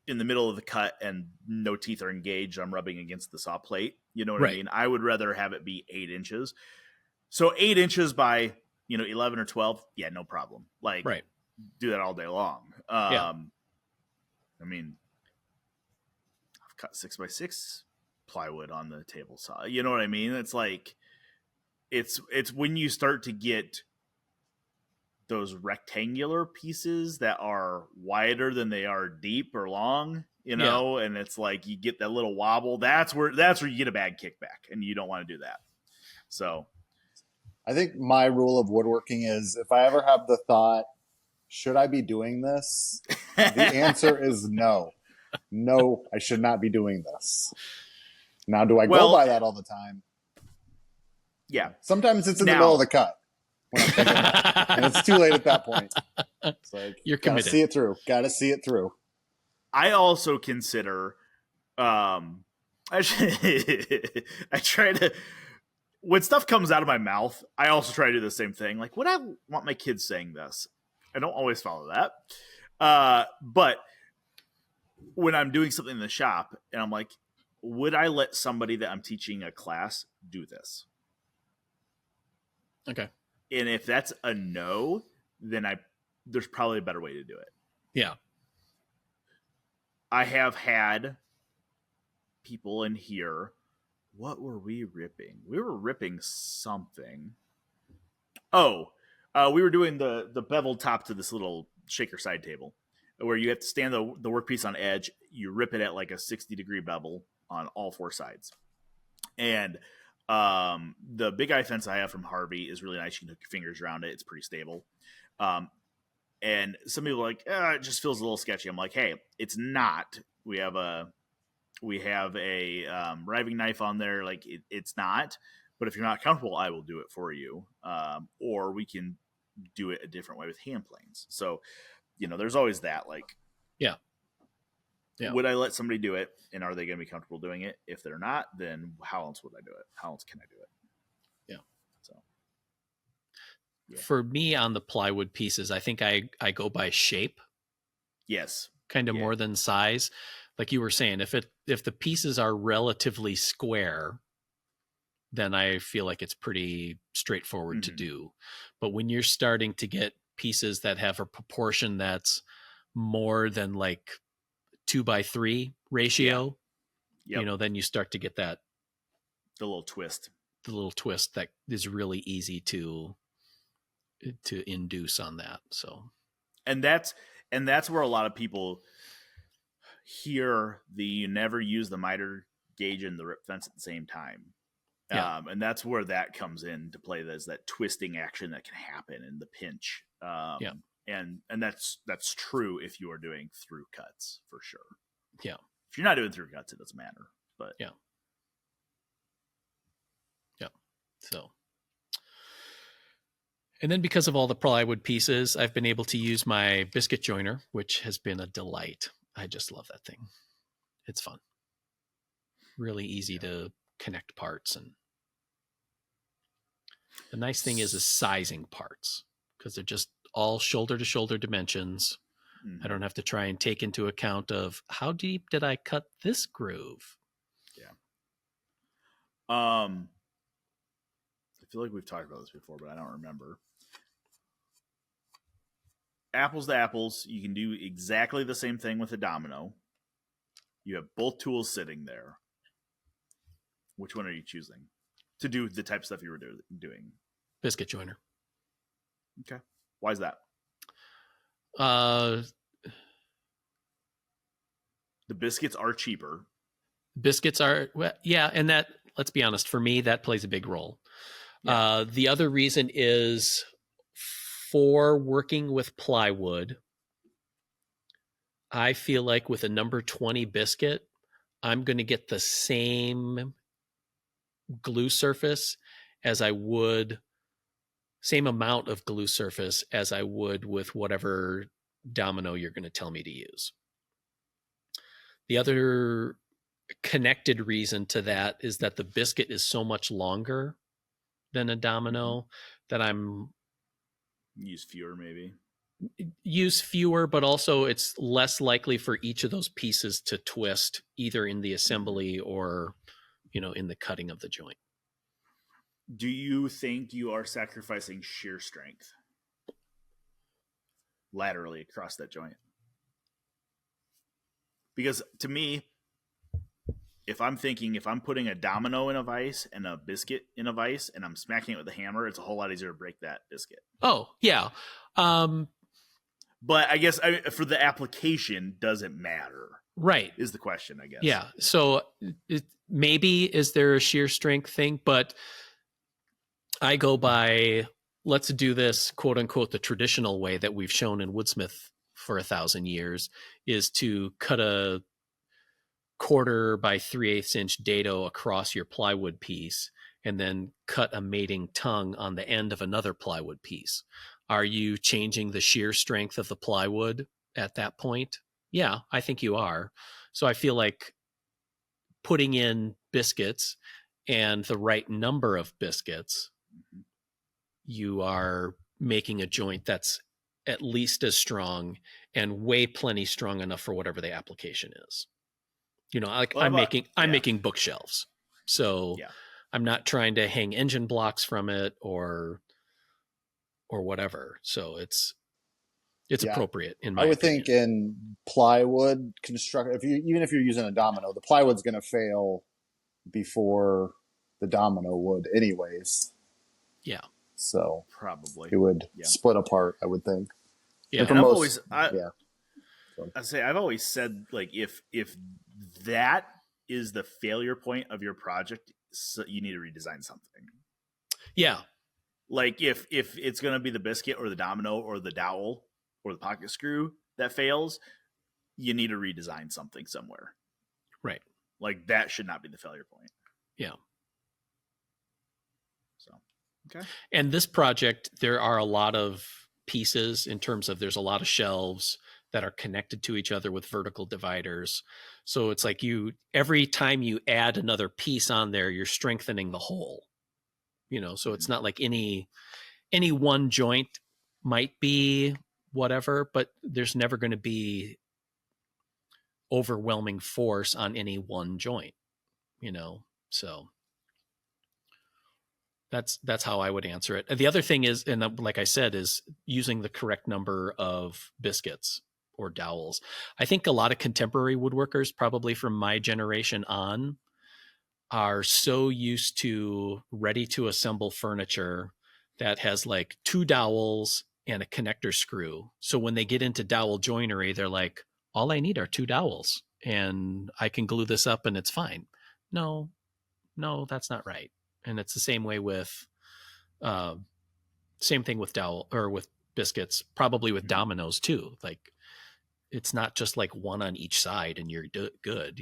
[SPEAKER 2] in the middle of the cut and no teeth are engaged. I'm rubbing against the saw plate. You know what I mean? I would rather have it be 8 inches. So 8 inches by, 11 or 12. Yeah, no problem. Like, do that all day long. I mean, I've cut 6x6 plywood on the table saw. You know what I mean? It's like, it's when you start to get those rectangular pieces that are wider than they are deep or long, and it's like you get that little wobble. That's where you get a bad kickback, and you don't want to do that. So
[SPEAKER 3] I think my rule of woodworking is, if I ever have the thought, should I be doing this? The answer is no. No, I should not be doing this. Now, do I go by that all the time?
[SPEAKER 2] Yeah.
[SPEAKER 3] Sometimes it's in the middle of the cut. And it's too late at that point. It's like,
[SPEAKER 1] you're committed.
[SPEAKER 3] Gotta see it through.
[SPEAKER 2] I also consider, I try to, when stuff comes out of my mouth, I also try to do the same thing. Like, would I want my kids saying this? I don't always follow that. But when I'm doing something in the shop and I'm like, would I let somebody that I'm teaching a class do this?
[SPEAKER 1] Okay.
[SPEAKER 2] And if that's a no, then there's probably a better way to do it.
[SPEAKER 1] Yeah.
[SPEAKER 2] I have had people in here. What were we ripping? We were ripping something. Oh, we were doing the beveled top to this little shaker side table where you have to stand the workpiece on edge. You rip it at like a 60-degree bevel on all 4 sides. And the big eye fence I have from Harvey is really nice. You can hook your fingers around it. It's pretty stable. And some people are like, it just feels a little sketchy. I'm like, hey, it's not. We have a riving knife on there. Like it's not. But if you're not comfortable, I will do it for you. Or we can do it a different way with hand planes. So, there's always that. Like,
[SPEAKER 1] yeah.
[SPEAKER 2] would I let somebody do it, and are they going to be comfortable doing it? If they're not, then how else would I do it? How else can I do it?
[SPEAKER 1] Yeah.
[SPEAKER 2] So, yeah.
[SPEAKER 1] For me on the plywood pieces, I think I go by shape.
[SPEAKER 2] Yes.
[SPEAKER 1] Kind of more than size. Like you were saying, if the pieces are relatively square, then I feel like it's pretty straightforward to do. But when you're starting to get pieces that have a proportion that's more than like 2:3 ratio, then you start to get the little twist that is really easy to induce on that. So,
[SPEAKER 2] and that's where a lot of people hear you never use the miter gauge and the rip fence at the same time. And that's where that comes into play. There's that twisting action that can happen in the pinch. And that's true if you are doing through cuts for sure.
[SPEAKER 1] Yeah.
[SPEAKER 2] If you're not doing through cuts, it doesn't matter. But
[SPEAKER 1] yeah. So, and then because of all the plywood pieces, I've been able to use my biscuit joiner, which has been a delight. I just love that thing. It's fun. Really easy to connect parts. And the nice thing is sizing parts, because they're just all shoulder to shoulder dimensions. I don't have to try and take into account of how deep did I cut this groove.
[SPEAKER 2] I feel like we've talked about this before, but I don't remember. Apples to apples, you can do exactly the same thing with a domino. You have both tools sitting there. Which one are you choosing to do the type of stuff you were doing?
[SPEAKER 1] Biscuit joiner.
[SPEAKER 2] Okay. Why is that?
[SPEAKER 1] The
[SPEAKER 2] biscuits are cheaper.
[SPEAKER 1] Biscuits are, and that, let's be honest, for me, that plays a big role. Yeah. The other reason is for working with plywood, I feel like with a number 20 biscuit, I'm going to get the same glue surface as I would, same amount of glue surface as I would with whatever domino you're going to tell me to use. The other connected reason to that is that the biscuit is so much longer than a domino that I'm
[SPEAKER 2] use
[SPEAKER 1] fewer, but also it's less likely for each of those pieces to twist either in the assembly or, in the cutting of the joint.
[SPEAKER 2] Do you think you are sacrificing shear strength laterally across that joint? Because to me, if I'm putting a domino in a vise and a biscuit in a vise and I'm smacking it with a hammer, it's a whole lot easier to break that biscuit.
[SPEAKER 1] Oh, yeah.
[SPEAKER 2] But I guess for the application, does it matter?
[SPEAKER 1] Right.
[SPEAKER 2] Is the question, I guess.
[SPEAKER 1] Yeah. So maybe is there a shear strength thing, but I go by, let's do this, quote unquote, the traditional way that we've shown in Woodsmith for 1,000 years, is to cut a 1/4 by 3/8 inch dado across your plywood piece and then cut a mating tongue on the end of another plywood piece. Are you changing the shear strength of the plywood at that point? Yeah, I think you are. So I feel like putting in biscuits and the right number of biscuits, you are making a joint that's at least as strong and way plenty strong enough for whatever the application is. I'm making bookshelves. So I'm not trying to hang engine blocks from it or whatever. So it's appropriate in my opinion.
[SPEAKER 3] Think in plywood construction, even if you're using a domino, the plywood's going to fail before the domino would anyways.
[SPEAKER 2] Yeah.
[SPEAKER 3] So
[SPEAKER 2] probably
[SPEAKER 3] it would split apart, I would think.
[SPEAKER 1] Yeah.
[SPEAKER 2] I've always said, like, if that is the failure point of your project, so you need to redesign something.
[SPEAKER 1] Yeah.
[SPEAKER 2] Like if it's going to be the biscuit or the domino or the dowel or the pocket screw that fails, you need to redesign something somewhere.
[SPEAKER 1] Right.
[SPEAKER 2] Like that should not be the failure point.
[SPEAKER 1] Yeah.
[SPEAKER 2] So, okay.
[SPEAKER 1] And this project, there are a lot of pieces in terms of there's a lot of shelves, that are connected to each other with vertical dividers. So it's like every time you add another piece on there, you're strengthening the whole, so it's not like any one joint might be whatever, but there's never going to be overwhelming force on any one joint, so that's how I would answer it. And the other thing is, and like I said, is using the correct number of biscuits or dowels. I think a lot of contemporary woodworkers, probably from my generation on, are so used to ready to assemble furniture that has like 2 dowels and a connector screw. So when they get into dowel joinery, they're like, all I need are 2 dowels and I can glue this up and it's fine. No, that's not right. And it's the same way with, same thing with dowel or with biscuits, probably with dominoes too. Like, it's not just like one on each side and you're good,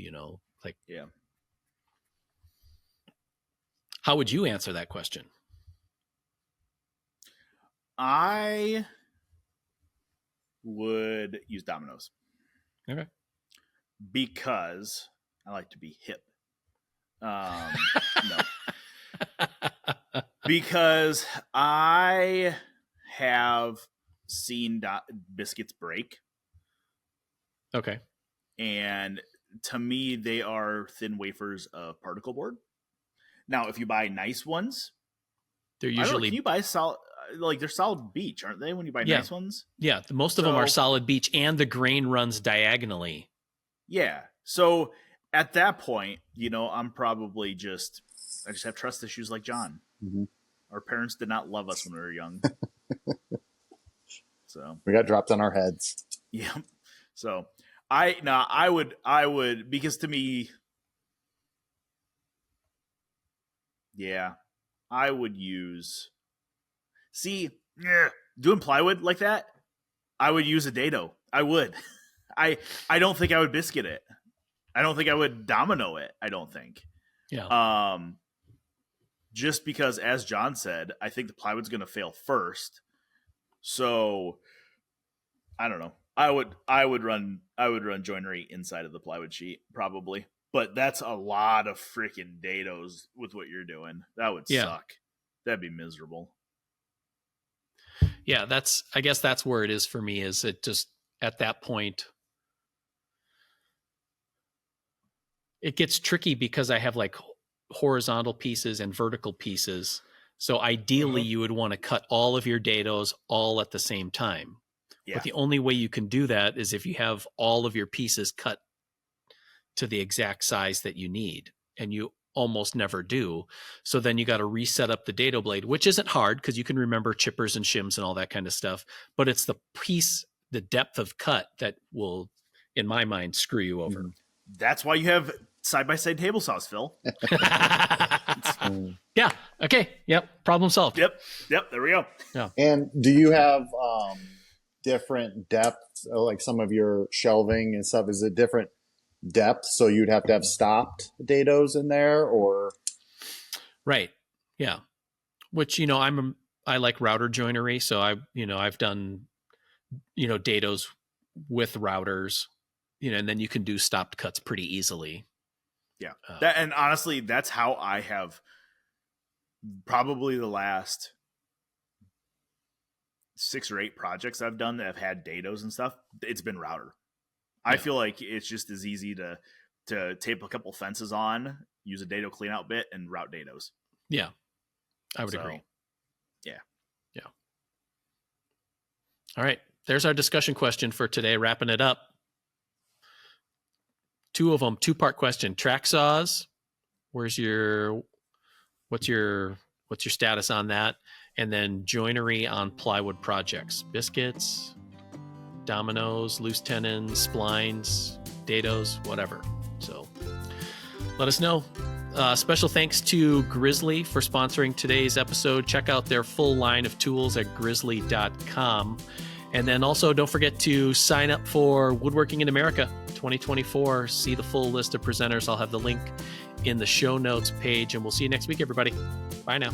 [SPEAKER 1] like,
[SPEAKER 2] yeah.
[SPEAKER 1] How would you answer that question?
[SPEAKER 2] I would use dominoes.
[SPEAKER 1] Okay.
[SPEAKER 2] Because I like to be hip. No. Because I have seen biscuits break.
[SPEAKER 1] Okay.
[SPEAKER 2] And to me, they are thin wafers of particle board. Now, if you buy nice ones,
[SPEAKER 1] they're usually...
[SPEAKER 2] can you buy solid... Like, they're solid beech, aren't they, when you buy nice ones?
[SPEAKER 1] Yeah, most of them are solid beech, and the grain runs diagonally.
[SPEAKER 2] Yeah. So, at that point, I'm probably I just have trust issues like John.
[SPEAKER 3] Mm-hmm.
[SPEAKER 2] Our parents did not love us when we were young. So
[SPEAKER 3] we got dropped on our heads.
[SPEAKER 2] Yeah. So I would, because to me, yeah, I would use, doing plywood like that, I would use a dado. I would. I don't think I would biscuit it. I don't think I would domino it. I don't think.
[SPEAKER 1] Yeah.
[SPEAKER 2] Just because, as John said, I think the plywood's going to fail first. So I don't know. I would run joinery inside of the plywood sheet probably, but that's a lot of freaking dados with what you're doing. That would suck. That'd be miserable.
[SPEAKER 1] Yeah, I guess that's where it is for me. Is it just at that point, it gets tricky because I have like horizontal pieces and vertical pieces. So ideally you would want to cut all of your dados all at the same time. Yeah. But the only way you can do that is if you have all of your pieces cut to the exact size that you need, and you almost never do. So then you got to reset up the dado blade, which isn't hard because you can remember chippers and shims and all that kind of stuff. But it's the depth of cut that will, in my mind, screw you over.
[SPEAKER 2] That's why you have side-by-side table saws, Phil.
[SPEAKER 1] Yeah. Okay. Yep. Problem solved.
[SPEAKER 2] Yep. There we go.
[SPEAKER 1] Yeah.
[SPEAKER 3] And do you have different depths, like some of your shelving and stuff? Is it different depths? So you'd have to have stopped dados in there, or?
[SPEAKER 1] Right. Yeah. Which, I like router joinery. So I've done, dados with routers, and then you can do stopped cuts pretty easily.
[SPEAKER 2] Yeah. And honestly, that's how I have probably the last 6 or 8 projects I've done that have had dados and stuff. It's been router. Yeah. I feel like it's just as easy to tape a couple fences on, use a dado clean out bit, and route dados.
[SPEAKER 1] Yeah. I would agree.
[SPEAKER 2] Yeah.
[SPEAKER 1] Yeah. All right. There's our discussion question for today, wrapping it up. 2 of them, 2-part question. Track saws, what's your status on that? And then joinery on plywood projects, biscuits, dominoes, loose tenons, splines, dados, whatever. So let us know. Special thanks to Grizzly for sponsoring today's episode. Check out their full line of tools at grizzly.com. And then also don't forget to sign up for Woodworking in America 2024. See the full list of presenters. I'll have the link in the show notes page, and we'll see you next week, everybody. Bye now.